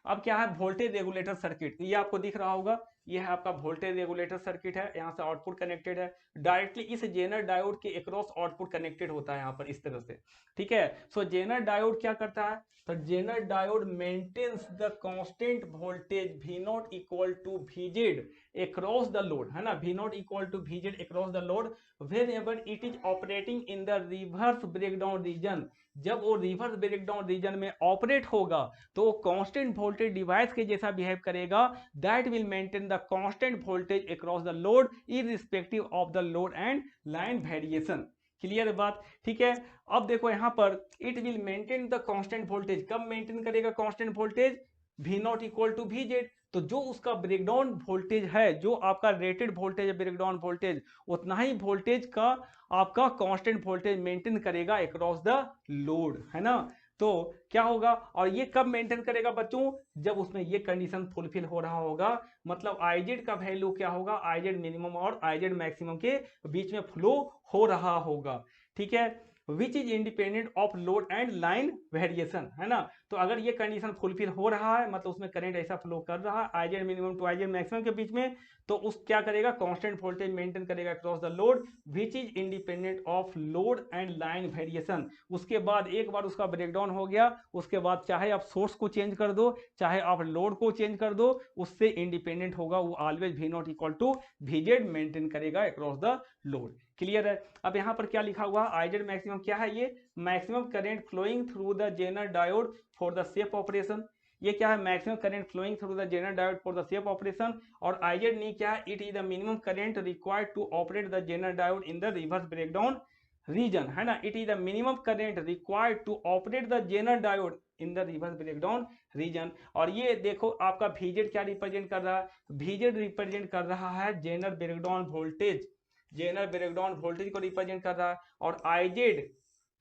Speaker 1: अब क्या है, वोल्टेज रेगुलेटर सर्किट, ये आपको दिख रहा होगा, ये है आपका वोल्टेज रेगुलेटर सर्किट है। यहाँ से आउटपुट कनेक्टेड है डायरेक्टली इस जेनर डायोड के अक्रॉस, आउटपुट कनेक्टेड होता है यहाँ पर इस तरह से, ठीक है। सो जेनर डायोड क्या करता है, तो zener diode maintains the constant voltage V naught equal to VZ across the load, है ना, V naught equal to VZ across the load whenever it is operating in the reverse breakdown region. जब वो reverse breakdown region में operate होगा तो वो constant voltage device के जैसा बिहेव करेगा, that will maintain the constant voltage across the load irrespective of the load and line variation. Clear बात, ठीक है। अब देखो यहां पर it will maintain the constant voltage, कब मेंटेन करेगा constant voltage, V naught equal to VZ। तो जो उसका ब्रेकडाउन वोल्टेज है, जो आपका रेटेड वोल्टेज है ब्रेकडाउन वोल्टेज, उतना ही वोल्टेज का आपका कांस्टेंट वोल्टेज मेंटेन करेगा अक्रॉस द लोड, है ना। तो क्या होगा, और ये कब मेंटेन करेगा बच्चों, जब उसमें ये कंडीशन फुलफिल हो रहा होगा, मतलब आईजेड का वैल्यू क्या होगा, आईजेड मिनिमम और आईजेड मैक्सिमम के बीच में फ्लो हो रहा होगा, ठीक है, which is independent of load and line variation, है ना। तो अगर ये कंडीशन फुलफिल हो रहा है, मतलब उसमें करंट ऐसा फ्लो कर रहा है I Z minimum to IZ maximum के बीच में, तो उस क्या करेगा, कांस्टेंट वोल्टेज मेंटेन करेगा across the load which is independent of load and line variation. उसके बाद एक बार उसका ब्रेकडाउन हो गया, उसके बाद चाहे आप सोर्स को चेंज कर दो, चाहे आप लोड को चेंज कर दो, उससे इंडिपेंडेंट होगा, वो always V naught equal to VZ maintain करेगा अक्रॉस द लोड। क्लियर है। अब यहाँ पर क्या लिखा हुआ आइजेड मैक्सिमम क्या है, ये maximum current flowing through the zener diode for the safe operation. ये क्या है, maximum current flowing through the zener diode for the safe operation. और आइजेड नी क्या है, it is the minimum current required to operate the zener diode in the reverse breakdown region, है ना। It is the minimum current required to operate the zener diode in the reverse breakdown region. और ये देखो आपका VZ क्या represent कर रहा है, VZ रिप्रेजेंट कर रहा है Zener breakdown voltage, Zener breakdown voltage को रिप्रेजेंट कर रहा है। और आईजेड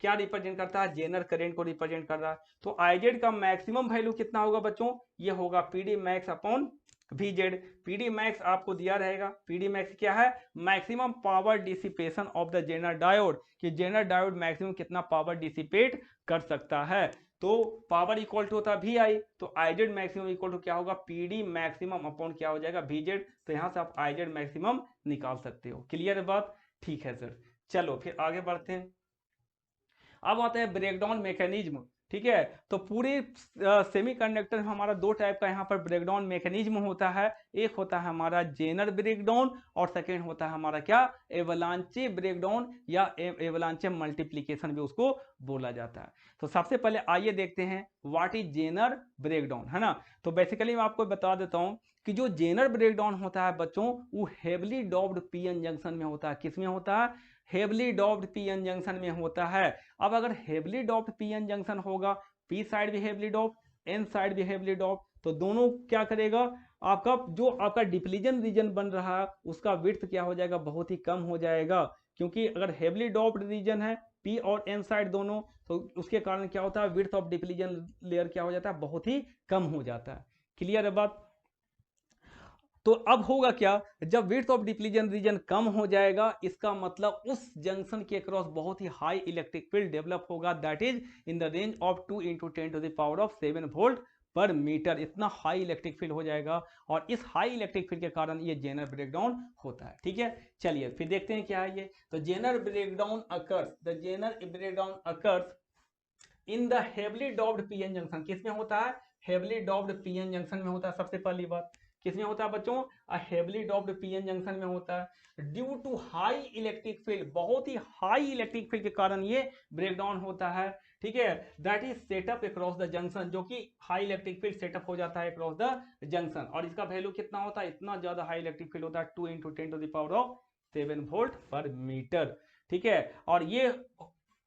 Speaker 1: क्या रिप्रेजेंट करता है, जेनर करंट को रिप्रेजेंट कर रहा है। तो आईजेड का मैक्सिमम वैल्यू कितना होगा बच्चों, ये होगा PD max upon VZ। PD max आपको दिया रहेगा, पीडी मैक्स क्या है, maximum power dissipation of the zener diode, कि जेनर डायोड मैक्सिमम कितना पावर डिसिपेट कर सकता है। तो पावर इक्वल टू होता है VI, तो आईजेड मैक्सिमम इक्वल टू क्या होगा, पीडी मैक्सिमम अपॉन क्या हो जाएगा, VZ। तो यहां से आप आईजेड मैक्सिमम निकाल सकते हो। क्लियर है बात, ठीक है सर। चलो फिर आगे बढ़ते हैं। अब आते हैं ब्रेकडाउन मैकेनिज्म। ठीक है, तो पूरे सेमीकंडक्टर में हमारा दो टाइप का यहाँ पर ब्रेकडाउन मैकेनिज्म होता है। एक होता है हमारा जेनर ब्रेकडाउन और सेकेंड होता है हमारा क्या, एवलांचे ब्रेकडाउन या एवलांचे मल्टीप्लीकेशन भी उसको बोला जाता है। तो सबसे पहले आइए देखते हैं व्हाट इज जेनर ब्रेकडाउन, है ना। तो बेसिकली मैं आपको बता देता हूँ कि जो जेनर ब्रेकडाउन होता है बच्चों, वो हेवली डॉप्ड पीएन जंक्शन में होता है। किस में होता है, हेवली डॉप्ड पीएन जंक्शन में होता है। अब अगर हेवली डॉप्ड पीएन जंक्शन होगा, पी साइड भी हेवली डॉप्ड, एन साइड भी हेवली डॉप्ड, तो दोनों क्या करेगा, आपका जो आपका डिप्लीजन रीजन बन रहा है उसका विड्थ क्या हो जाएगा, बहुत ही कम हो जाएगा। क्योंकि अगर हेवली डॉप्ड रीजन है पी और एन साइड दोनों, तो उसके कारण क्या होता है, विड्थ ऑफ डिप्लीजन लेयर क्या हो जाता है, बहुत ही कम हो जाता है। क्लियर है बात। तो अब होगा क्या, जब विड्थ ऑफ डिप्लीजन रीजन कम हो जाएगा, इसका मतलब उस जंक्शन के अक्रॉस बहुत ही हाई इलेक्ट्रिक फील्ड डेवलप होगा, that is in the range of 2 × 10⁻⁷ volt पर मीटर। इतना हाई इलेक्ट्रिक फील्ड हो जाएगा और इस हाई इलेक्ट्रिक फील्ड के कारण ये जेनर ब्रेकडाउन होता है। ठीक है, चलिए फिर देखते हैं क्या है ये। तो Zener breakdown occurs, the Zener breakdown occurs in the heavily doped PN junction. किसमें होता है, हेवली डॉप्ड पीएन जंक्शन में होता है। सबसे पहली बात किसमें होता है बच्चों, हेवली डॉप्ड पीएन जंक्शन में होता है। Due to high electric field, बहुत ही हाई इलेक्ट्रिक फील्ड के कारण ये ब्रेकडाउन होता है। ठीक है, that is setup across the junction, जो कि हाई इलेक्ट्रिक फील्ड सेटअप हो जाता है अक्रॉस द जंक्शन। और इसका वैल्यू कितना होता है, इतना ज्यादा हाई इलेक्ट्रिक फील्ड होता है, 2 × 10⁻⁷ वोल्ट पर मीटर। ठीक है, और ये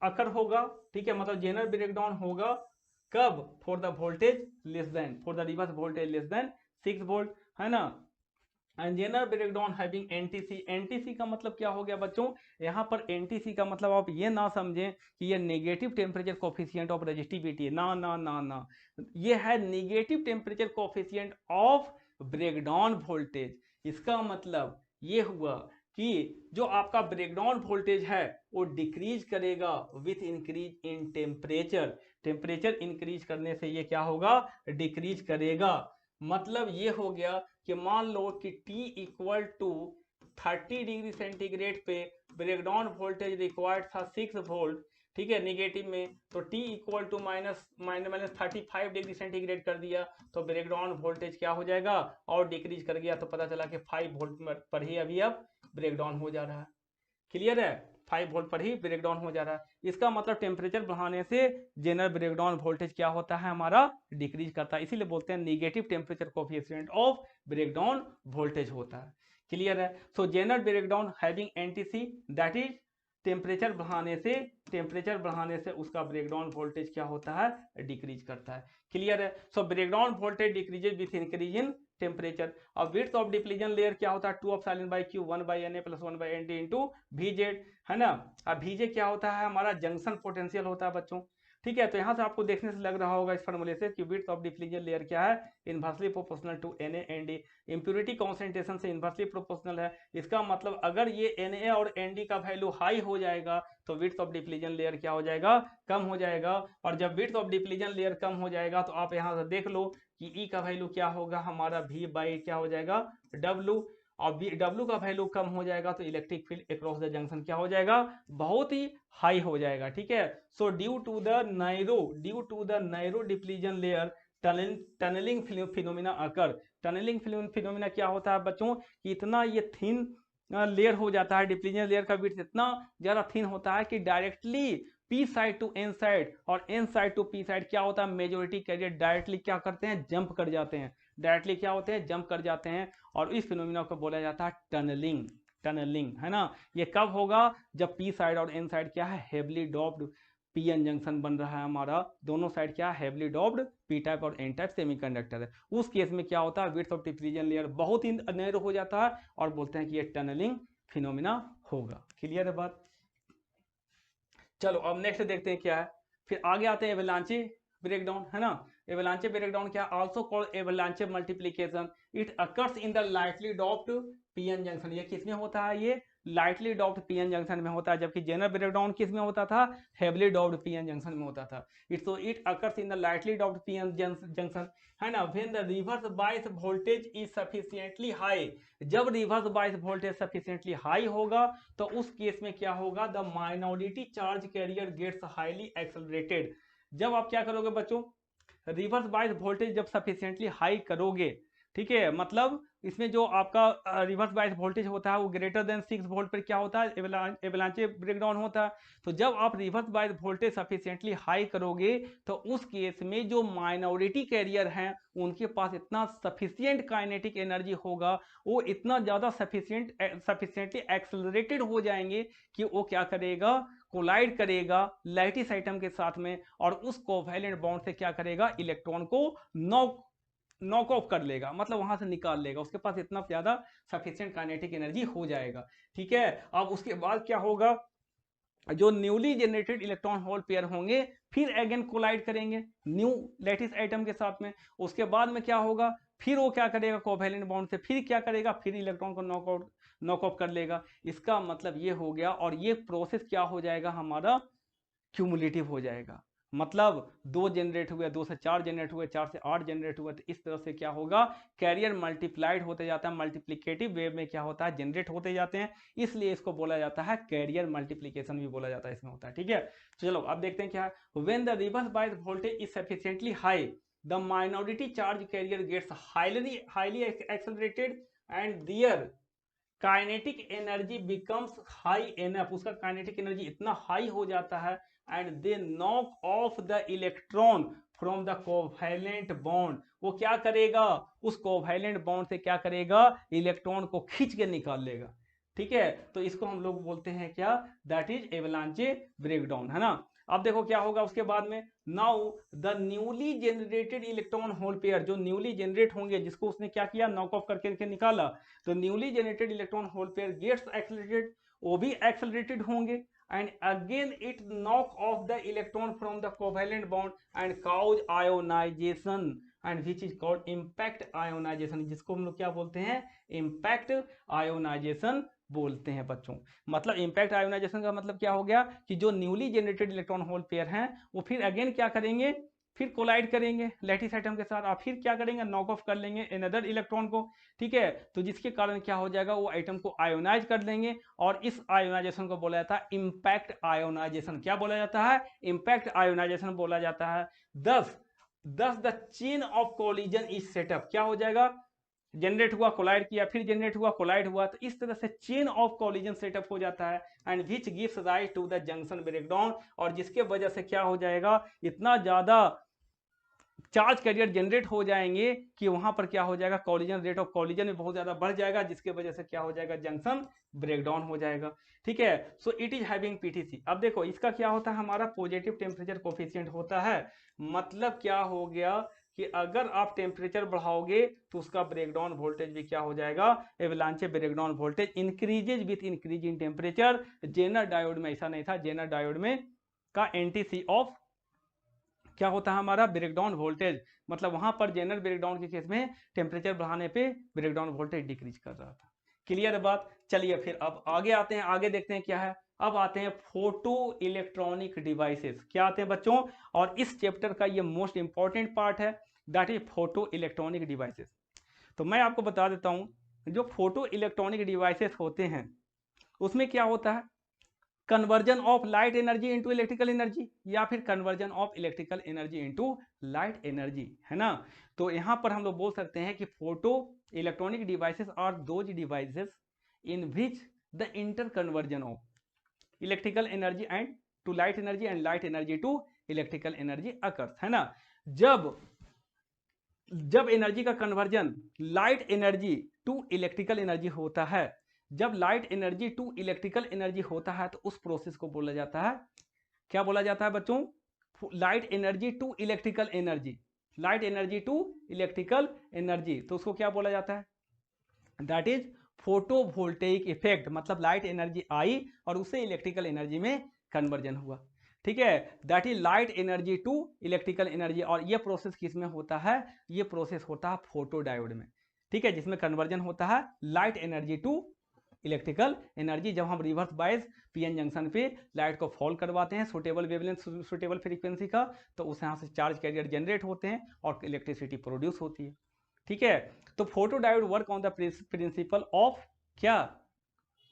Speaker 1: अकर होगा, ठीक है, मतलब जेनर ब्रेकडाउन होगा कब, for the voltage less than, for the reverse voltage less than 6 volt, है ना। And Zener breakdown having NTC, NTC का मतलब क्या हो गया बच्चों, यहाँ पर एनटीसी का मतलब आप ये ना समझें कि ये negative temperature coefficient of resistivity, ना ना ना ना, ये है negative temperature coefficient of breakdown voltage. इसका मतलब ये हुआ कि जो आपका ब्रेकडाउन वोल्टेज है वो डिक्रीज करेगा with increase in temperature, temperature increase करने से ये क्या होगा, डिक्रीज करेगा। मतलब ये हो गया कि मान लो कि T equal to 30 degree centigrade पे ब्रेकडाउन वोल्टेज रिक्वायर्ड था 6 वोल्ट, ठीक है, नेगेटिव में, तो T equal to -35 degree centigrade कर दिया, तो ब्रेकडाउन वोल्टेज क्या हो जाएगा, और डिक्रीज कर गया, तो पता चला कि 5 वोल्ट पर ही अभी अब ब्रेकडाउन हो जा रहा है। क्लियर है, 5 वोल्ट पर ही ब्रेकडाउन हो जा रहा है। इसका मतलब टेम्परेचर बढ़ाने से जेनरल ब्रेकडाउन वोल्टेज क्या होता है, हमारा डिक्रीज करता है। इसीलिए बोलते हैं negative temperature coefficient of breakdown voltage होता है। क्लियर है। So zener breakdown having NTC, that is temperature बढ़ाने से उसका ब्रेकडाउन वोल्टेज क्या होता है, डिक्रीज करता है। क्लियर है। So breakdown voltage decreases with increase in temperature. अब विड्थ ऑफ डिप्लीजन लेयर क्या होता है, 2 of epsilon by Q 1 by Na + 1 by Nd into VZ, है ना। अब VZ क्या होता है, हमारा जंक्शन पोटेंशियल होता है बच्चों। ठीक है, तो यहां से आपको देखने से लग रहा होगा इस फॉर्मूले से कि विड्थ ऑफ डिप्लीजन लेयर क्या है, inversely proportional to Na Nd, impurity concentration से इनवर्सली प्रोपोर्शनल है। इसका मतलब अगर ये Na और Nd का वैल्यू हाई हो जाएगा तो विड्थ ऑफ डिप्लीजन लेयर क्या हो जाएगा, कम हो जाएगा। और जब विड्थ ऑफ डिप्लीजन लेयर कम हो जाएगा तो आप यहां से देख लो कि E का वैल्यू क्या होगा, हमारा V बाई क्या हो जाएगा, W, और W का वैल्यू कम हो जाएगा तो electric field across the junction क्या हो जाएगा, बहुत ही हाई हो जाएगा। ठीक है, so due to the narrow depletion layer tunnelling phenomena occur. Tunnelling phenomena क्या होता है बच्चों, कि इतना ये थिन लेयर हो जाता है, डिप्लीजन लेयर का विड्थ इतना ज्यादा थिन होता है कि directly P side to N side और N side to P side क्या होता है, मेजोरिटी कैरियर डायरेक्टली क्या करते हैं, जंप कर जाते हैं, डायरेक्टली क्या होते हैं, जंप कर जाते हैं। और इस फिनोमिना को बोला जाता है टनलिंग। टनलिंग है ना। ये कब होगा, जब पी साइड और एन साइड क्या है, heavily doped P N junction बन रहा है हमारा, दोनों साइड क्या है, हेवली डॉप्ड पी टाइप और एन टाइप सेमीकंडक्टर है। उस केस में क्या होता है, विड्थ ऑफ डिफ्यूजन लेयर बहुत ही नैरो हो जाता है और बोलते हैं कि ये टनलिंग फिनोमिना होगा। क्लियर है बात। चलो अब नेक्स्ट देखते हैं क्या है। फिर आगे आते हैं एवलांचे ब्रेकडाउन, है ना। एवलांचे ब्रेकडाउन क्या, also called एवलांचे multiplication, it occurs in the lightly doped PN junction. ये किस में होता है, ये लाइटली डॉप्ड पीएन जंक्शन में होता है, जबकि जनरल ब्रेकडाउन किस में होता था, हेवली डॉप्ड पीएन जंक्शन में होता था। It occurs in the lightly doped PN junction, है ना, when the reverse bias voltage is sufficiently high. जब reverse bias voltage sufficiently high होगा तो उस केस में क्या होगा, the minority charge carrier gets highly accelerated. जब आप क्या करोगे बच्चों, रिवर्स बायस वोल्टेज जब सफिशिएंटली हाई करोगे, ठीक है, मतलब इसमें जो आपका रिवर्स बायस वोल्टेज होता है वो ग्रेटर देन 6 वोल्ट पर क्या होता है, एवलांचे ब्रेकडाउन होता है। तो जब आप reverse bias voltage sufficiently high करोगे तो उस केस में जो माइनॉरिटी कैरियर हैं उनके पास इतना सफिशिएंट काइनेटिक एनर्जी होगा, वो इतना ज़्यादा सफिशिएंटली एक्सेलरेटेड हो जाएंगे कि वो क्या करेगा, कोलाइड करेगा लैटिस एटम के साथ में और उस कोवैलेंट बॉन्ड से क्या करेगा, इलेक्ट्रॉन को नॉक ऑफ कर लेगा, मतलब वहां से निकाल लेगा, उसके पास इतना ज्यादा सफिशिएंट काइनेटिक एनर्जी हो जाएगा। ठीक है, अब उसके बाद क्या होगा, जो newly generated electron hole pair होंगे फिर अगेन कोलाइड करेंगे न्यू लैटिस एटम के साथ में। उसके बाद में क्या होगा, फिर वो क्या करेगा, कोवैलेंट बॉन्ड से फिर क्या करेगा, फिर इलेक्ट्रॉन को नॉक ऑफ कर लेगा। इसका मतलब ये हो गया, और ये प्रोसेस क्या हो जाएगा हमारा, क्यूमुलेटिव हो जाएगा। मतलब 2 जनरेट हुए, 2 से 4 जनरेट हुए, 4 से 8 जनरेट हुए, तो इस तरह से क्या होगा, कैरियर मल्टीप्लाइड होते जाता है, मल्टीप्लिकेटिव वे में क्या होता है, जनरेट होते जाते हैं। इसलिए इसको बोला जाता है कैरियर मल्टीप्लिकेशन भी बोला जाता है, इसमें होता है। ठीक है, तो चलो अब देखते हैं क्या है, when the reverse bias voltage is sufficiently high the minority charge carrier gets highly accelerated and their kinetic energy becomes high enough. उसका काइनेटिक एनर्जी इतना हाई हो जाता है and they knock off the electron from the covalent bond. वो क्या करेगा, उस covalent bond से क्या करेगा, इलेक्ट्रॉन को खींच के निकाल लेगा। ठीक है, तो इसको हम लोग बोलते हैं क्या, दैट इज एवलांचे ब्रेकडाउन, है ना। अब देखो क्या होगा उसके बाद में, now the newly generated electron hole pair, जो न्यूली जनरेट होंगे जिसको उसने क्या किया, नॉक ऑफ करके निकाला, तो newly generated electron hole pair gets accelerated, वो भी एक्सेलरेटेड होंगे and again it knock off the electron from the covalent bond and cause ionization and which is called impact ionization, जिसको हम लोग क्या बोलते हैं, इम्पैक्ट आयोनाइजेशन बोलते हैं बच्चों। मतलब इम्पैक्ट आयोनाइजेशन का मतलब क्या हो गया, कि जो newly generated electron hole pair हैं वो फिर अगेन क्या करेंगे, फिर कोलाइड करेंगे लैटिस एटम के साथ और फिर क्या करेंगे, नॉक ऑफ कर लेंगे अनदर इलेक्ट्रॉन को। ठीक है, तो जिसके कारण क्या हो जाएगा, वो एटम को आयोनाइज कर देंगे और इस आयोनाइजेशन को बोला जाता है इम्पैक्ट आयोनाइजेशन। क्या बोला जाता है, इम्पैक्ट आयोनाइजेशन बोला जाता है। दस the chain of collision is setup, क्या हो जाएगा, जनरेट हुआ, कोलाइड किया, फिर जनरेट हुआ, कोलाइड हुआ, तो इस तरह से चेन ऑफ कोलिजन सेटअप हो जाता है and which gives rise to the junction breakdown. और जिसके वजह से क्या हो जाएगा, इतना ज्यादा चार्ज कैरियर जनरेट हो जाएंगे कि वहां पर क्या हो जाएगा, कॉलिजन रेट ऑफ कॉलिजन में बहुत ज्यादा बढ़ जाएगा, जिसके वजह से क्या हो जाएगा, जंक्शन ब्रेकडाउन हो जाएगा। ठीक है, so it is having PTC. अब देखो इसका क्या होता है, हमारा पॉजिटिव टेम्परेचर कोफिशिएंट होता है। मतलब क्या हो गया कि अगर आप टेम्परेचर बढ़ाओगे तो उसका ब्रेकडाउन वोल्टेज भी क्या हो जाएगा, avalanche breakdown voltage increases with increase in temperature. Zener diode में ऐसा नहीं था, जेनर डायोड में का एनटीसी ऑफ क्या होता है हमारा, ब्रेकडाउन वोल्टेज। मतलब वहां पर जेनरल ब्रेकडाउन के केस में टेम्परेचर बढ़ाने पे ब्रेकडाउन वोल्टेज डिक्रीज कर रहा था। क्लियर बात। चलिए फिर अब आगे आते हैं, आगे देखते हैं क्या है। अब आते हैं फोटो इलेक्ट्रॉनिक डिवाइसेस, क्या आते हैं बच्चों, और इस चैप्टर का ये मोस्ट इंपॉर्टेंट पार्ट है, that is photo electronic devices. तो मैं आपको बता देता हूं, जो फोटो इलेक्ट्रॉनिक डिवाइसेस होते हैं उसमें क्या होता है, conversion of light energy into electrical energy, या फिर conversion of electrical energy into light energy, है ना। तो यहां पर हम लोग बोल सकते हैं कि photo electronic devices are those devices in which the inter conversion of electrical energy and to light energy and light energy to electrical energy occurs, है ना। जब एनर्जी का conversion light energy to electrical energy होता है, जब light energy to electrical energy होता है तो उस प्रोसेस को बोला जाता है, क्या बोला जाता है बच्चों? Light energy to electrical energy, light energy to electrical energy, तो उसको क्या बोला जाता है? That is photovoltaic effect. मतलब लाइट एनर्जी आई और उससे इलेक्ट्रिकल एनर्जी में कन्वर्जन हुआ, ठीक है। That is light energy to electrical energy. और ये प्रोसेस किस में होता है? ये प्रोसेस होता है फोटो डायोड में, ठीक है, जिसमें कन्वर्जन होता है light energy to electrical energy. जब हम रिवर्स बायस पीएन जंक्शन पे लाइट को फॉल करवाते हैं सुटेबल वेवलेंथ, सुटेबल फ्रीक्वेंसी का, तो उस यहाँ से चार्ज कैरियर जनरेट होते हैं और इलेक्ट्रिसिटी प्रोड्यूस होती है, ठीक है। तो photodiode work on the principle of क्या?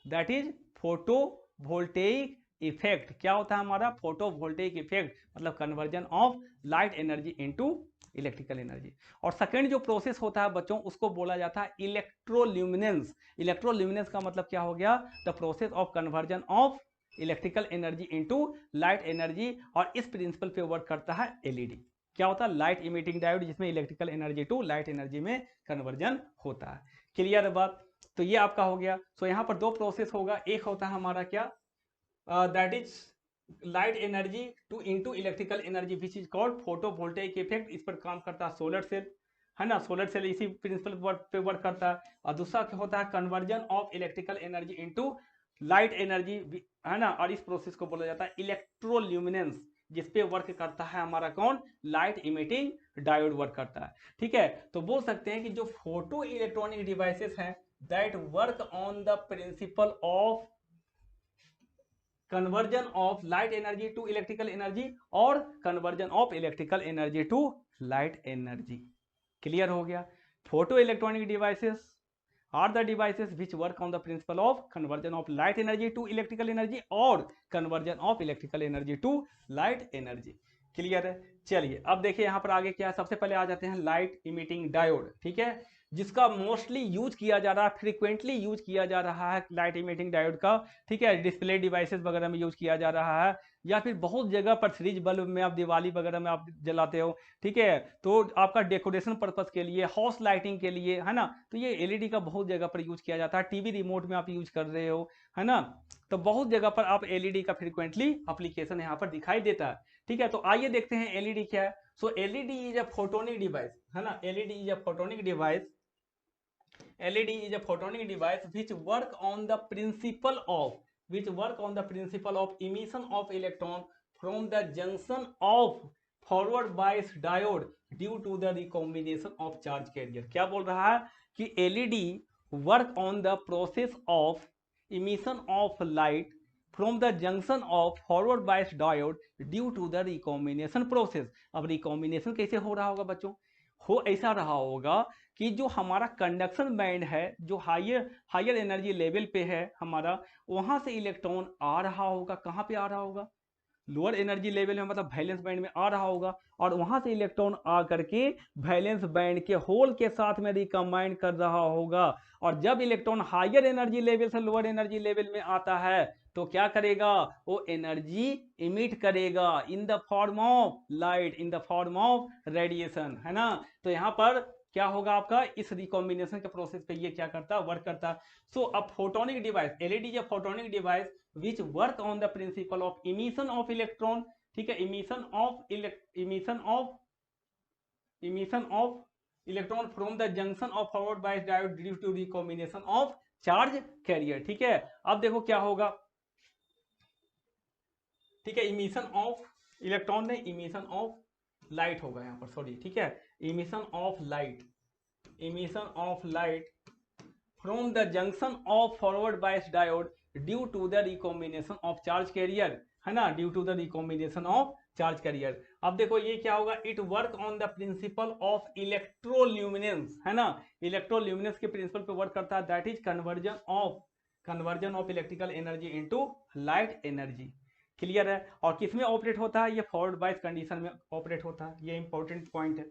Speaker 1: That is photovoltaic effect. क्या होता है हमारा? फोटो वोल्टेइक इफेक्ट, मतलब conversion of light energy into electrical energy. और सेकेंड जो प्रोसेस होता है बच्चों, उसको बोला जाता है इलेक्ट्रोल्यूमिनेंस। इलेक्ट्रोल्यूमिनेंस का मतलब क्या हो गया? The process of conversion of electrical energy into light energy. और इस प्रिंसिपल पे वर्क करता है एलईडी। क्या होता है? लाइट इमिटिंग डायोड, जिसमें electrical energy to light energy में कन्वर्जन होता है। क्लियर है बात? तो ये आपका हो गया। सो यहाँ पर दो प्रोसेस होगा, एक होता है हमारा क्या? That is light energy to into electrical energy which is called photovoltaic effect. इस पर काम करता है सोलर सेल, है ना। सोलर सेल इसी प्रिंसिपल पे वर्क करता है। और दूसरा क्या होता है? Conversion of electrical energy into light energy, है ना। और इस प्रोसेस को बोला जाता है इलेक्ट्रोल्यूमिनेंस, जिसपे वर्क करता है हमारा कौन? लाइट इमिटिंग डायोड वर्क करता है, ठीक है। तो बोल सकते हैं कि जो फोटो इलेक्ट्रॉनिक डिवाइसेस हैं that work on the principle of conversion of light energy to electrical energy और conversion of electrical energy to light energy. Clear हो गया? Photo electronic devices are the devices which work on the principle of conversion of light energy to electrical energy और conversion of electrical energy to light energy. Clear है? चलिए अब देखिए यहाँ पर आगे क्या है। सबसे पहले आ जाते हैं लाइट इमिटिंग डायोड, ठीक है, जिसका मोस्टली यूज किया जा रहा है, फ्रीक्वेंटली यूज किया जा रहा है लाइट इमिटिंग डायोड का, ठीक है। डिस्प्ले डिवाइसेस वगैरह में यूज किया जा रहा है, या फिर बहुत जगह पर सीरीज बल्ब में आप दिवाली वगैरह में आप जलाते हो, ठीक है। तो आपका डेकोरेशन पर्पस के लिए, हाउस लाइटिंग के लिए, है ना। तो ये एलईडी का बहुत जगह पर यूज किया जाता है। टीवी रिमोट में आप यूज कर रहे हो, है ना। तो बहुत जगह पर आप एलईडी का फ्रीक्वेंटली एप्लीकेशन यहाँ पर दिखाई देता है, ठीक है। तो आइए देखते हैं एलईडी क्या है। So LED is a photonic device, है ना। LED is a photonic device, LED is a photonic device which work on the principle of emission of electron from the junction of forward bias diode due to the recombination of charge carrier। क्या बोल रहा है कि LED work on the process of emission of light from the junction of forward bias diode due to the recombination process। अब recombination कैसे हो रहा होगा बच्चों? हो ऐसा रहा होगा कि जो हमारा कंडक्शन बैंड है, जो हायर एनर्जी लेवल पे है हमारा, वहां से इलेक्ट्रॉन आ रहा होगा। कहाँ पे आ रहा होगा? लोअर एनर्जी लेवल में, मतलब वैलेंस बैंड में आ रहा होगा। और वहां से इलेक्ट्रॉन आ करके वैलेंस बैंड के होल के साथ में रिकम्बाइन कर रहा होगा। और जब इलेक्ट्रॉन हायर एनर्जी लेवल से लोअर एनर्जी लेवल में आता है तो क्या करेगा? वो एनर्जी इमिट करेगा in the form of light, in the form of radiation, है ना। तो यहाँ पर क्या होगा आपका? इस रिकॉम्बिनेशन के प्रोसेस पे ये क्या करता है? वर्क करता है। So a photonic device, LED is a photonic device which work on the principle of emission of electron, ठीक है, emission of electron from the junction of forward bias diode due to recombination of charge carrier, ठीक है। अब देखो क्या होगा, ठीक है। इमिशन ऑफ इलेक्ट्रॉन ने इमिशन ऑफ लाइट होगा यहाँ पर, सॉरी, ठीक है। Emission of light from the junction of forward bias diode due to the recombination of charge carrier, है ना, due to the recombination of charge carrier। अब देखो ये क्या होगा? it work on the principle of electroluminescence, है ना। इलेक्ट्रोल्यूमिनेंस के प्रिंसिपल पे वर्क करता है, that is conversion of electrical energy into light energy. Clear है? और किसमें ऑपरेट होता है? ये फॉरवर्ड बायस कंडीशन में ऑपरेट होता है। ये इंपॉर्टेंट पॉइंट है।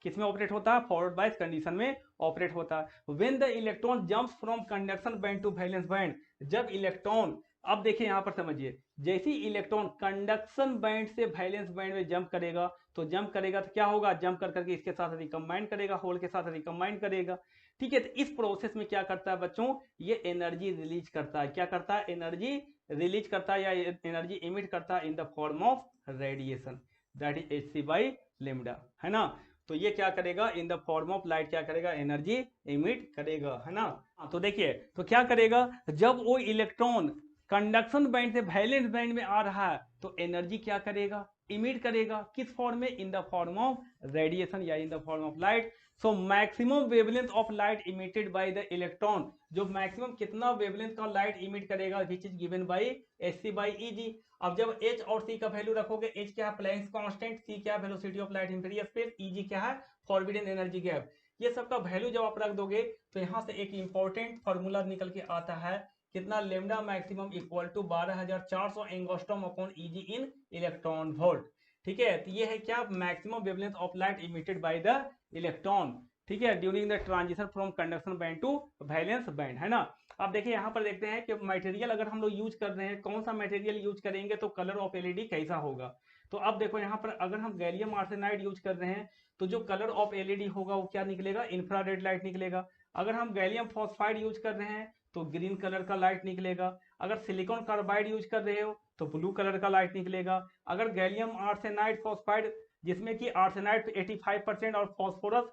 Speaker 1: किस में ऑपरेट होता है? फॉरवर्ड बायस कंडीशन में ऑपरेट होता है। When the electron jumps from conduction band to valence band, जब इलेक्ट्रॉन, अब देखिए यहां पर समझिए, जैसे इलेक्ट्रॉन कंडक्शन बैंड से वैलेंस बैंड में जंप करेगा, तो जंप करेगा तो क्या होगा? जंप कर करके इसके साथ रिकम्बाइन करेगा, होल के साथ रिकम्बाइन करेगा। ठीक है, तो इस प्रोसेस में क्या करता है बच्चों? ये एनर्जी रिलीज करता है। क्या करता है? एनर्जी रिलीज करता है या एनर्जी इमिट करता है in the form of radiation, that is Hc by lambda, है ना। तो ये क्या करेगा? In the form of light क्या करेगा? एनर्जी इमिट करेगा, है ना। तो देखिए, तो क्या करेगा? जब वो इलेक्ट्रॉन कंडक्शन बैंड से वैलेंस बैंड में आ रहा है, तो एनर्जी क्या करेगा? इमिट करेगा। किस फॉर्म में? In the form of radiation या in the form of light. So maximum wavelength of light emitted by the electron, जो मैक्सिमम कितना वेवलेंथ का लाइट इमिट करेगा, which is given by Hc by Eg। अब जब H और C का value रखोगे, H क्या है? प्लैंक्स कांस्टेंट, C क्या है? Velocity of light in free space, Eg क्या है? Forbidden energy gap. ये सब का वैल्यू जब आप रख दोगे, तो यहां से एक इंपॉर्टेंट फॉर्मूला निकल के आता है, कितना? Lambda maximum equal to 12400 angstrom upon Eg in electron volt. ठीक है, तो ये है क्या? Maximum wavelength of light emitted by the electron, ठीक है, during the transition from conduction band to valence band, है ना। अब देखिए यहाँ पर देखते हैं कि मटेरियल अगर हम लोग यूज कर रहे हैं, कौन सा मटेरियल यूज करेंगे तो कलर ऑफ एलईडी कैसा होगा। तो अब देखो यहाँ पर अगर हम गैलियम आर्सेनाइड यूज कर रहे हैं, तो जो कलर ऑफ एलईडी होगा वो क्या निकलेगा? इंफ्रारेड लाइट निकलेगा। अगर हम गैलियम फॉस्फाइड यूज कर रहे हैं, तो ग्रीन कलर का लाइट निकलेगा। अगर सिलिकॉन कार्बाइड यूज कर रहे हो, तो ब्लू कलर का लाइट निकलेगा। अगर गैलियम आर्सेनाइड फॉस्फाइड, जिसमें कि आर्सेनाइड 85% और फॉस्फोरस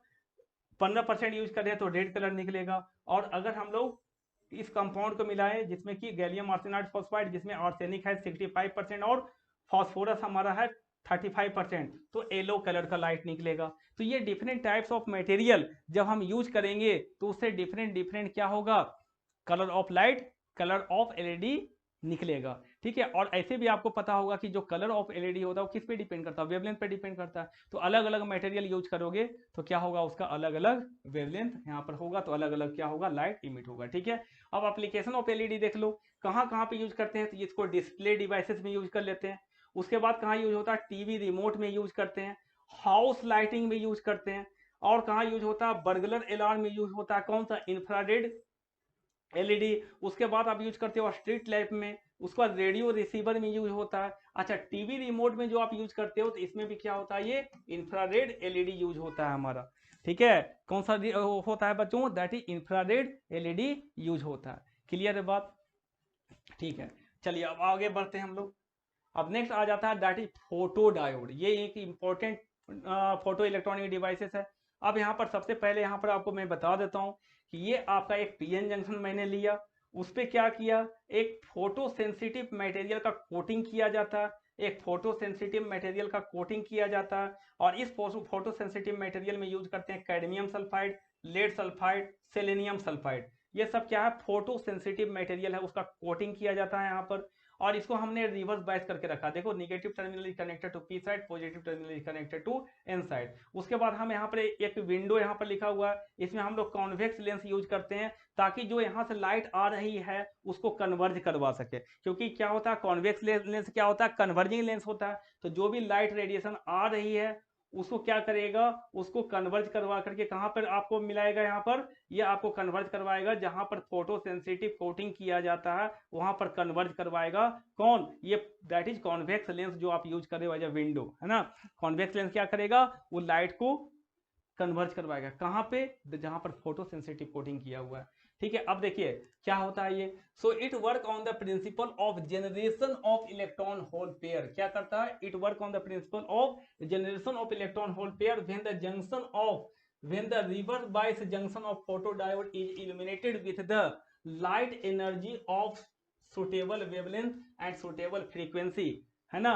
Speaker 1: 15% यूज कर रहे हैं, तो रेड कलर निकलेगा। और अगर हम लोग इस कंपाउंड को मिलाएं, जिसमें कि गैलियम आर्सेनाइड फॉस्फाइड, जिसमें आर्सेनिक है 65% और फॉस्फोरस हमारा है 35%, तो येलो कलर का लाइट निकलेगा। तो ये डिफरेंट टाइप्स ऑफ मटेरियल जब हम यूज करेंगे, तो उससे डिफरेंट डिफरेंट क्या होगा? Colour of light, colour of LED निकलेगा। ठीक है, और ऐसे भी आपको पता होगा कि जो कलर ऑफ एलईडी होता है वो किस पे डिपेंड करता है? वेवलेंथ पे डिपेंड करता है। तो अलग अलग मटेरियल यूज करोगे, तो क्या होगा? उसका अलग अलग वेवलेंथ यहाँ पर होगा, तो अलग अलग क्या होगा? लाइट इमिट होगा। ठीक है, अब एप्लीकेशन ऑफ एलईडी देख लो, कहाँ कहाँ पे यूज करते हैं, तो इसको डिस्प्ले डिवाइसेस में यूज कर लेते हैं। उसके बाद कहाँ यूज होता है? टीवी रिमोट में यूज करते हैं, हाउस लाइटिंग में यूज करते हैं। और कहाँ यूज होता है? बर्गलर अलार्म में यूज होता है, कौन सा? Infrared LED. उसके बाद आप यूज करते हो स्ट्रीट लैम्प में, उसके बाद रेडियो रिसीवर में यूज होता है। अच्छा, टीवी रिमोट में जो आप यूज करते हो, तो इसमें भी क्या होता है? ये इंफ्रारेड एलईडी यूज होता है हमारा। ठीक है, कौन सा होता है बच्चों? That is infrared LED use होता है। क्लियर है बात? ठीक है, चलिए अब आगे बढ़ते हैं हम लोग। अब नेक्स्ट आ जाता है दैट इज फोटो डायोड। ये एक इंपॉर्टेंट फोटो इलेक्ट्रॉनिक डिवाइसेस है। अब यहाँ पर सबसे पहले यहाँ पर आपको मैं बता देता हूँ कि ये आपका एक पीएन जंक्शन मैंने लिया, उस पर क्या किया? एक फोटो सेंसिटिव मटेरियल का कोटिंग किया जाता है, एक फोटो सेंसिटिव मटेरियल का कोटिंग किया जाता है। और इस फोटो सेंसिटिव मटेरियल में यूज करते हैं cadmium sulphide, lead sulphide, selenium sulphide. ये सब क्या है? फोटो सेंसिटिव मटेरियल है, उसका कोटिंग किया जाता है यहाँ पर। और इसको हमने रिवर्स बायस करके रखा, देखो negative terminal is connected to P side, positive terminal is connected to N side. उसके बाद हम यहाँ पर एक विंडो यहाँ पर लिखा हुआ है, इसमें हम लोग कॉन्वेक्स लेंस यूज करते हैं, ताकि जो यहाँ से लाइट आ रही है उसको कन्वर्ज करवा सके। क्योंकि क्या होता है? कॉन्वेक्स लेंस क्या होता है? कन्वर्जिंग लेंस होता है। तो जो भी लाइट रेडिएशन आ रही है, उसको क्या करेगा? उसको कन्वर्ज करवा करके कहां पर आपको मिलाएगा? यहाँ पर ये आपको कन्वर्ज करवाएगा, जहां पर फोटो सेंसिटिव कोटिंग किया जाता है वहां पर कन्वर्ज करवाएगा। कौन? ये दैट इज कॉन्वेक्स लेंस जो आप यूज कर रहे हो एज अ विंडो, है ना। कॉन्वेक्स लेंस क्या करेगा? वो लाइट को कन्वर्ज करवाएगा, कहां पे? जहां पर फोटो सेंसिटिव कोटिंग किया हुआ है। ठीक है, अब देखिए क्या होता है ये। सो it work on the principle of generation of electron hole pair. क्या करता है? It work on the principle of generation of electron hole pair when the junction of, when the reverse bias junction of photodiode is illuminated with the light energy of suitable wavelength and suitable frequency, है ना।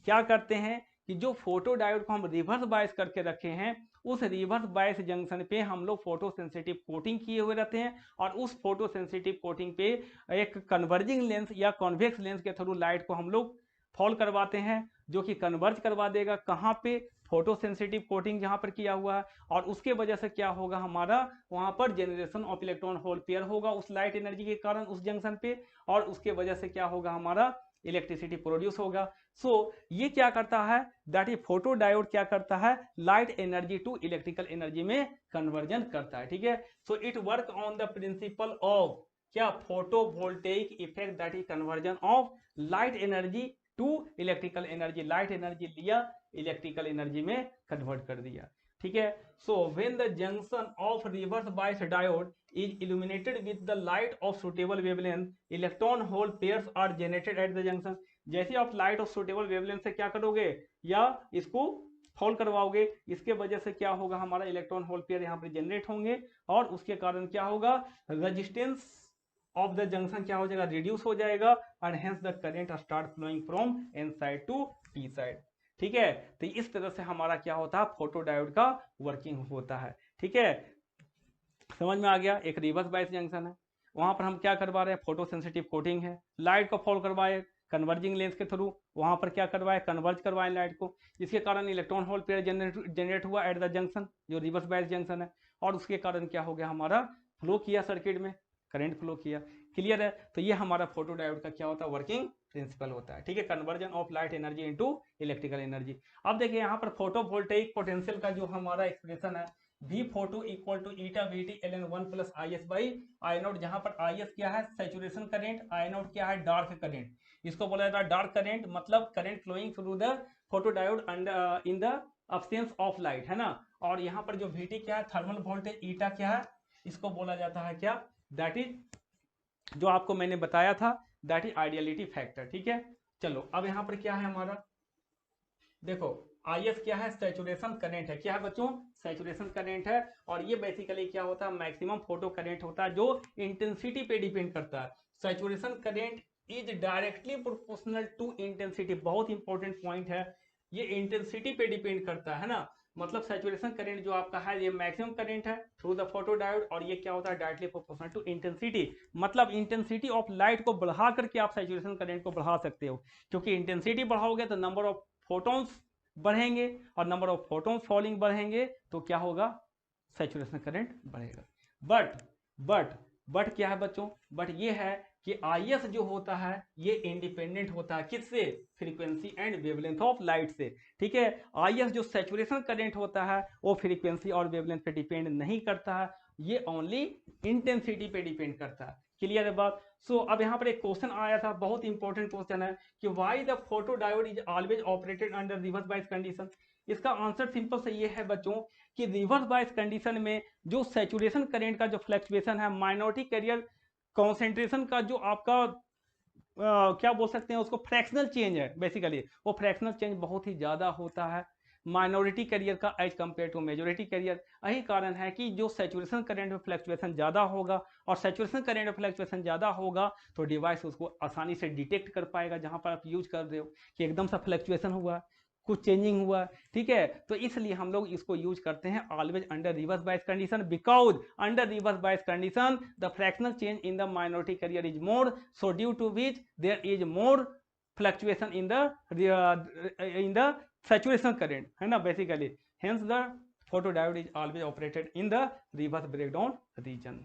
Speaker 1: क्या करते हैं कि जो photo diode को हम reverse बायस करके रखे हैं, उस रिवर्स बायस जंक्शन पे हम लोग फोटो सेंसिटिव कोटिंग किए हुए रहते हैं, और उस फोटो सेंसिटिव कोटिंग पे एक कन्वर्जिंग लेंस या कॉन्वेक्स लेंस के थ्रू लाइट को हम लोग फॉल करवाते हैं, जो कि कन्वर्ज करवा देगा कहाँ पे? फोटो सेंसिटिव कोटिंग जहां पर किया हुआ है। और उसके वजह से क्या होगा? हमारा वहां पर generation of electron hole pair होगा उस लाइट एनर्जी के कारण उस जंक्शन पे। और उसके वजह से क्या होगा? हमारा इलेक्ट्रिसिटी प्रोड्यूस होगा। सो ये क्या करता है, दैट इज फोटो डायोड क्या करता है, light energy to electrical energy में कन्वर्जन करता है। ठीक है, so it work on the principle of क्या, photovoltaic effect, that is conversion of light energy to electrical energy. Light energy लिया, इलेक्ट्रिकल एनर्जी में कन्वर्ट कर दिया। ठीक है, so when the junction of reverse bias diode is illuminated with the light of suitable wavelength, electron hole pairs are generated at the junction। जैसे आप light of suitable wavelength से क्या करोगे, या इसको फॉल करवाओगे, इसके वजह से क्या होगा, हमारा इलेक्ट्रॉन होल पेयर यहाँ पर जनरेट होंगे, और उसके कारण क्या होगा, रेजिस्टेंस ऑफ द जंक्शन क्या हो जाएगा, रिड्यूस हो जाएगा, and hence the current start flowing from N side to P side. ठीक है, तो इस तरह से हमारा क्या होता है, फोटो डायोड का वर्किंग होता है। ठीक है, समझ में आ गया। एक रिवर्स बायस जंक्शन है, वहां पर हम क्या करवा रहे हैं, फोटो सेंसिटिव कोटिंग है, लाइट को फॉल करवाए कन्वर्जिंग लेंस के थ्रू, वहां पर क्या करवाए, कन्वर्ज करवाए लाइट को, इसके कारण इलेक्ट्रॉन होल पेयर जनरेट हुआ एट द जंक्शन, जो रिवर्स बायस जंक्शन है, और उसके कारण क्या हो गया, हमारा फ्लो किया सर्किट में, करंट फ्लो किया। क्लियर है, तो ये हमारा फोटो डायोड का क्या होता है, वर्किंग प्रिंसिपल होता है। ठीक है, conversion of light energy into electrical energy. अब देखिए यहाँ पर फोटो वोल्टेइक पोटेंशियल का जो हमारा एक्सप्रेशन है, V photo equal to eta VT ln 1 plus IS by I naught, जहां पर IS क्या है, सैचुरेशन करंट, आई नोट क्या है, डार्क करंट। इसको बोला जाता है डार्क करंट, मतलब current flowing through the photo diode in the absence of light, है ना। और यहाँ पर जो VT क्या है, थर्मल वोल्टेज, ईटा क्या है, इसको बोला जाता है क्या, दैट इज जो आपको मैंने बताया था, दैट इज आइडियलिटी फैक्टर। ठीक है, चलो अब यहाँ पर क्या है हमारा, देखो IS क्या है, सैचुरेशन करंट है, क्या है बच्चों, सैचुरेशन करंट है, और ये बेसिकली क्या होता है, मैक्सिमम फोटो करंट होता है, जो इंटेंसिटी पे डिपेंड करता है। Saturation current is directly proportional to intensity, बहुत इंपॉर्टेंट पॉइंट है, ये इंटेंसिटी पे डिपेंड करता है ना। मतलब सैचुरेशन करंट जो आपका है, ये मैक्सिमम करंट है थ्रू द फोटो डायोड, और ये क्या होता है, डायरेक्टली प्रोपोर्शनल टू इंटेंसिटी, मतलब इंटेंसिटी ऑफ लाइट को बढ़ा करके आप सैचुरेशन करंट को बढ़ा सकते हो, क्योंकि इंटेंसिटी बढ़ाओगे तो नंबर ऑफ फोटोन्स बढ़ेंगे, और नंबर ऑफ फोटोन्स फॉलिंग बढ़ेंगे, तो क्या होगा, सैचुरेशन करंट बढ़ेगा। बट क्या है बच्चों, बट ये है कि IS जो होता है, ये इंडिपेंडेंट होता है किससे, frequency and wavelength of light से। ठीक है, IS जो सैचुरेशन करंट होता है, वो फ्रीक्वेंसी और वेवलेंथ पे डिपेंड नहीं करता है, ये ओनली इंटेंसिटी पे डिपेंड करता है। क्लियर है बात। सो अब यहाँ पर एक क्वेश्चन आया था, बहुत इंपॉर्टेंट क्वेश्चन है, कि why the photo diode is always operated under reverse bias condition. इसका आंसर सिंपल से ये है बच्चों, कि रिवर्स बायस कंडीशन में जो सैचुरेशन करंट का जो फ्लक्चुएशन है, माइनॉरिटी कैरियर कॉन्सेंट्रेशन का जो आपका क्या बोल सकते हैं उसको, फ्रैक्शनल चेंज है बेसिकली, वो फ्रैक्शनल चेंज बहुत ही ज्यादा होता है माइनॉरिटी कैरियर का as compare to majority carrier. यही कारण है कि जो सैचुरेशन करंट में फ्लक्चुएशन ज़्यादा होगा, और सैचुरेशन करंट में फ्लक्चुएशन ज़्यादा होगा, तो डिवाइस उसको आसानी से डिटेक्ट कर पाएगा, जहां पर आप यूज कर रहे हो कि एकदम सा फ्लक्चुएशन हुआ, कुछ चेंजिंग हुआ। ठीक है, तो इसलिए हम लोग इसको यूज करते हैं always under reverse bias condition, because under reverse bias condition the fractional change in the minority carrier is more, so due to which there is more fluctuation in the saturation current, है ना basically, hence the photodiode is always operated in the reverse breakdown region।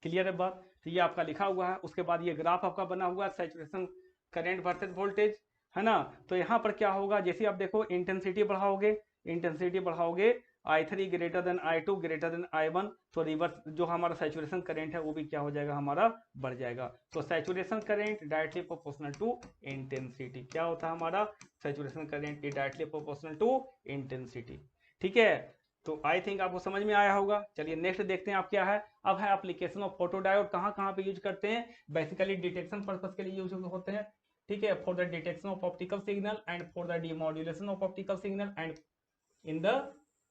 Speaker 1: Clear है बात। तो ये आपका लिखा हुआ है, उसके बाद ये ग्राफ आपका बना हुआ है, सैचुरेशन करंट वर्सेस वोल्टेज, है ना। तो यहाँ पर क्या होगा, जैसे आप देखो इंटेंसिटी बढ़ाओगे I3 greater than I2 greater than I1, तो रिवर्स जो हमारा सैचुरेशन करंट है वो भी क्या हो जाएगा, हमारा बढ़ जाएगा। तो saturation current directly proportional to intensity, क्या होता है हमारा, saturation current is directly proportional to intensity. ठीक है, तो आई थिंक आपको समझ में आया होगा। चलिए नेक्स्ट देखते हैं आप क्या है। अब है एप्लीकेशन ऑफ फोटो डायोड, कहाँ कहाँ पे यूज करते हैं, बेसिकली डिटेक्शन पर्पज के लिए यूज होते हैं। ठीक है, for the detection of optical signal and for the demodulation of optical signal and in the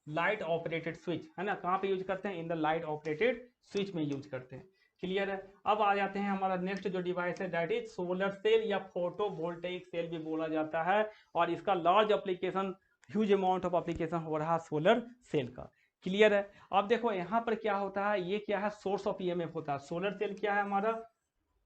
Speaker 1: light operated switch, है ना। कहाँ पे यूज करते हैं, in the light operated switch में यूज करते हैं। क्लियर है। अब आ जाते हैं हमारा नेक्स्ट जो डिवाइस है, दैट इज सोलर सेल या फोटो वोल्टेइक सेल भी बोला जाता है, और इसका large application, huge amount of application हो रहा है सोलर सेल का। क्लियर है। अब देखो यहाँ पर क्या होता है, ये क्या है, सोर्स ऑफ ईएमएफ होता है। सोलर सेल क्या है हमारा,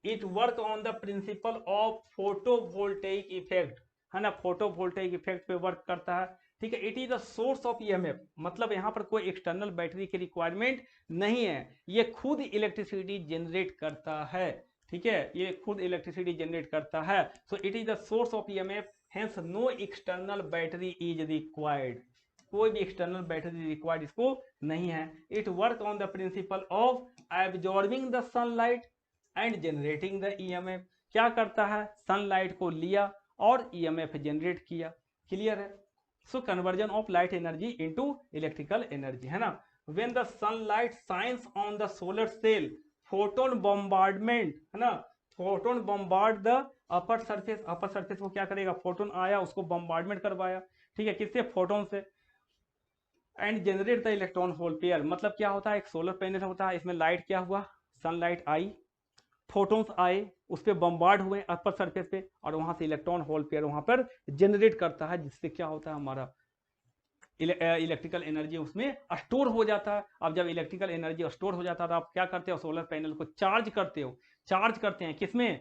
Speaker 1: it work on the principle of photo voltaic effect, है ना, फोटो वोल्टेइक इफेक्ट पे वर्क करता है। ठीक है, it is the source of EMF, मतलब यहाँ पर कोई एक्सटर्नल बैटरी की रिक्वायरमेंट नहीं है, ये खुद इलेक्ट्रिसिटी जनरेट करता है। ठीक है, ये खुद इलेक्ट्रिसिटी जनरेट करता है। So it is the source of EMF, hence no external battery is required. कोई भी एक्सटर्नल बैटरी रिक्वायर्ड इसको नहीं है। It work on the principle of absorbing the sunlight and generating the EMF. क्या करता है, सनलाइट को लिया और ईएमएफ जनरेट किया। क्लियर है। So conversion of light energy into electrical energy, है ना। When the sunlight shines on the solar cell, photon bombardment, है ना, photon bombard the upper surface. Upper surface को क्या करेगा, फोटोन आया उसको बॉम्बार्डमेंट करवाया, ठीक है, किससे, फोटोन से। And generate the electron hole pair, मतलब क्या होता है, एक सोलर पैनल होता है, इसमें लाइट क्या हुआ, सनलाइट आई, फोटोन्स आए, उस पर बम्बार्ड हुए अपर सरफेस पे, और वहां से इलेक्ट्रॉन होल पेयर वहां पर जनरेट करता है, जिससे क्या होता है, हमारा इलेक्ट्रिकल एनर्जी उसमें स्टोर हो जाता है। अब जब इलेक्ट्रिकल एनर्जी स्टोर हो जाता है तो आप क्या करते हो, सोलर पैनल को चार्ज करते हो। चार्ज करते हैं किसमें,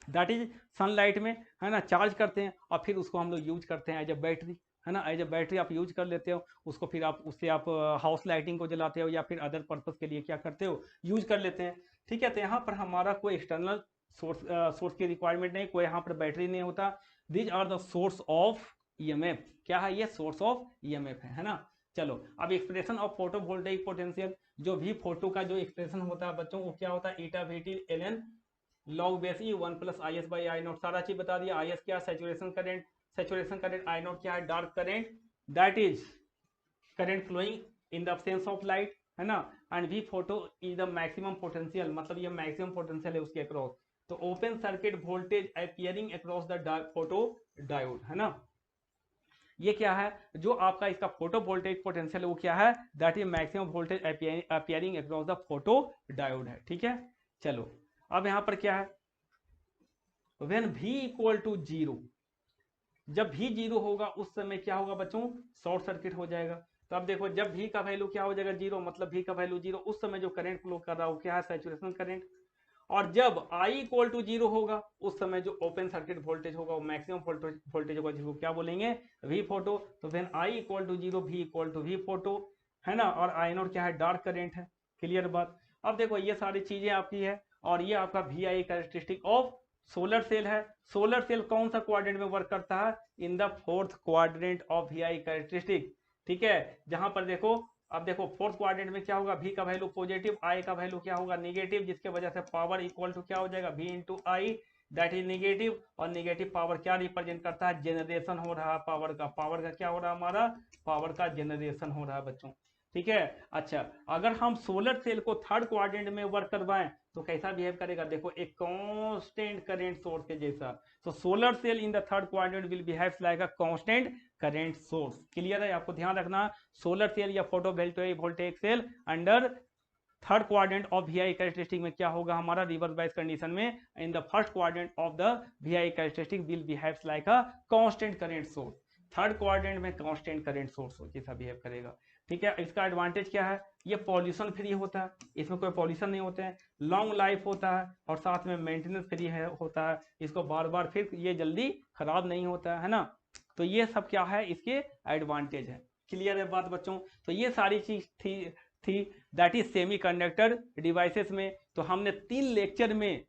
Speaker 1: दैट इज सनलाइट में, है ना, चार्ज करते हैं, और फिर उसको हम लोग यूज करते हैं एज अ बैटरी, है ना, एज अ बैटरी आप यूज कर लेते हो उसको। फिर आप उससे आप हाउस लाइटिंग को जलाते हो या फिर अदर पर्पज के लिए क्या करते हो, यूज कर लेते हैं। ठीक है, तो यहाँ पर हमारा कोई एक्सटर्नल सोर्स की रिक्वायरमेंट नहीं, कोई यहाँ पर बैटरी नहीं होता। These are the source of EMF. क्या है ये, सोर्स ऑफ ईएमएफ है ना। चलो अब expression of photo voltaic potential, जो भी फोटो का जो एक्सप्रेशन होता है बच्चों, वो क्या होता है, eta VT ln log base e 1 plus I S by I naught. सारा चीज बता दिया। आई एस क्या, saturation current, saturation current. I naught क्या है, dark current, that is current flowing in the absence of light, है ना। And V photo is the maximum potential, मतलब ये मैक्सिमम पोटेंशियल है उसके अक्रॉस। तो open circuit voltage appearing across the photo diode, है ना। ये क्या है, जो आपका इसका फोटो वोल्टेज पोटेंशियल है वो क्या है, that is maximum voltage appearing across the photo diode है। ठीक है, चलो अब यहां पर क्या है, व्हेन v इक्वल टू 0, जब भी 0 होगा उस समय क्या होगा बच्चों, शॉर्ट सर्किट हो जाएगा। तो अब देखो, जब v का वैल्यू क्या हो जाएगा, 0, मतलब v का वैल्यू 0, उस समय जो करंट फ्लो कर रहा है वो क्या है, सैचुरेशन करंट। और जब I इक्वल टू 0 होगा उस समय जो ओपन सर्किट वोल्टेज होगा वो मैक्सिमम वोल्टेज होगा, जिसको क्या बोलेंगे, वी फोटो। तो when I equal to 0, v equal to V photo, है ना। और आई नॉट क्या है, डार्क करंट है। क्लियर बात। अब देखो ये सारी चीजें आपकी है, और ये आपका VI characteristic of solar cell है। सोलर सेल कौन सा क्वाड्रेंट में वर्क करता है, in the fourth quadrant of VI characteristic. ठीक है, जहां पर देखो, अब देखो फोर्थ क्वाड्रेंट में क्या होगा, v का वैल्यू पॉजिटिव, i का वैल्यू क्या होगा, नेगेटिव, जिसके वजह से पावर इक्वल टू क्या हो जाएगा, v into I, that is negative. और नेगेटिव पावर क्या रिप्रेजेंट करता है, जनरेशन हो रहा है पावर का। पावर का क्या हो रहा है, हमारा पावर का जनरेशन हो रहा है बच्चों। ठीक है, अच्छा अगर हम सोलर सेल को थर्ड क्वाड्रेंट में वर्क करवाएं तो कैसा बिहेव करेगा, देखो एक कांस्टेंट करंट सोर्स के जैसा। तो solar cell in the third quadrant will behave like a constant current source. Clear है, आपको ध्यान रखना, सोलर सेल या photovoltaic cell under third quadrant of VI characteristic में क्या होगा, हमारा रिवर्स बायस कंडीशन में in the first quadrant of the VI characteristic will behave like a constant current source. Third quadrant में constant current source जैसा behave करेगा। ठीक है, इसका एडवांटेज क्या है, ये पॉल्यूशन फ्री होता है, इसमें कोई पॉल्यूशन नहीं होते हैं, लॉन्ग लाइफ होता है, और साथ में मेंटेनेंस फ्री है होता है, इसको बार बार फिर ये जल्दी खराब नहीं होता है ना। तो ये सब क्या है, इसके एडवांटेज है। क्लियर है बात बच्चों। तो ये सारी चीज थी दैट इज सेमीकंडक्टर डिवाइसेस में। तो हमने 3 लेक्चर में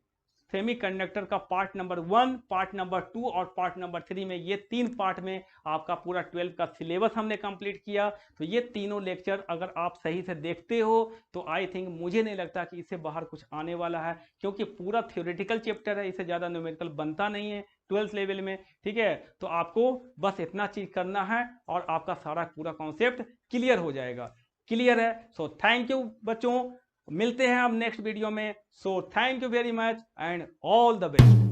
Speaker 1: सेमीकंडक्टर का पार्ट नंबर 1, पार्ट नंबर 2 और पार्ट नंबर 3 में, ये 3 पार्ट में आपका पूरा 12 का सिलेबस हमने कंप्लीट किया। तो ये तीनों लेक्चर अगर आप सही से देखते हो तो आई थिंक, मुझे नहीं लगता कि इससे बाहर कुछ आने वाला है, क्योंकि पूरा थ्योरेटिकल चैप्टर है, इससे ज़्यादा न्यूमेरिकल बनता नहीं है 12th लेवल में। ठीक है, तो आपको बस इतना चीज़ करना है और आपका सारा पूरा कॉन्सेप्ट क्लियर हो जाएगा। क्लियर है। सो थैंक यू बच्चों, मिलते हैं हम नेक्स्ट वीडियो में। So thank you very much and all the best.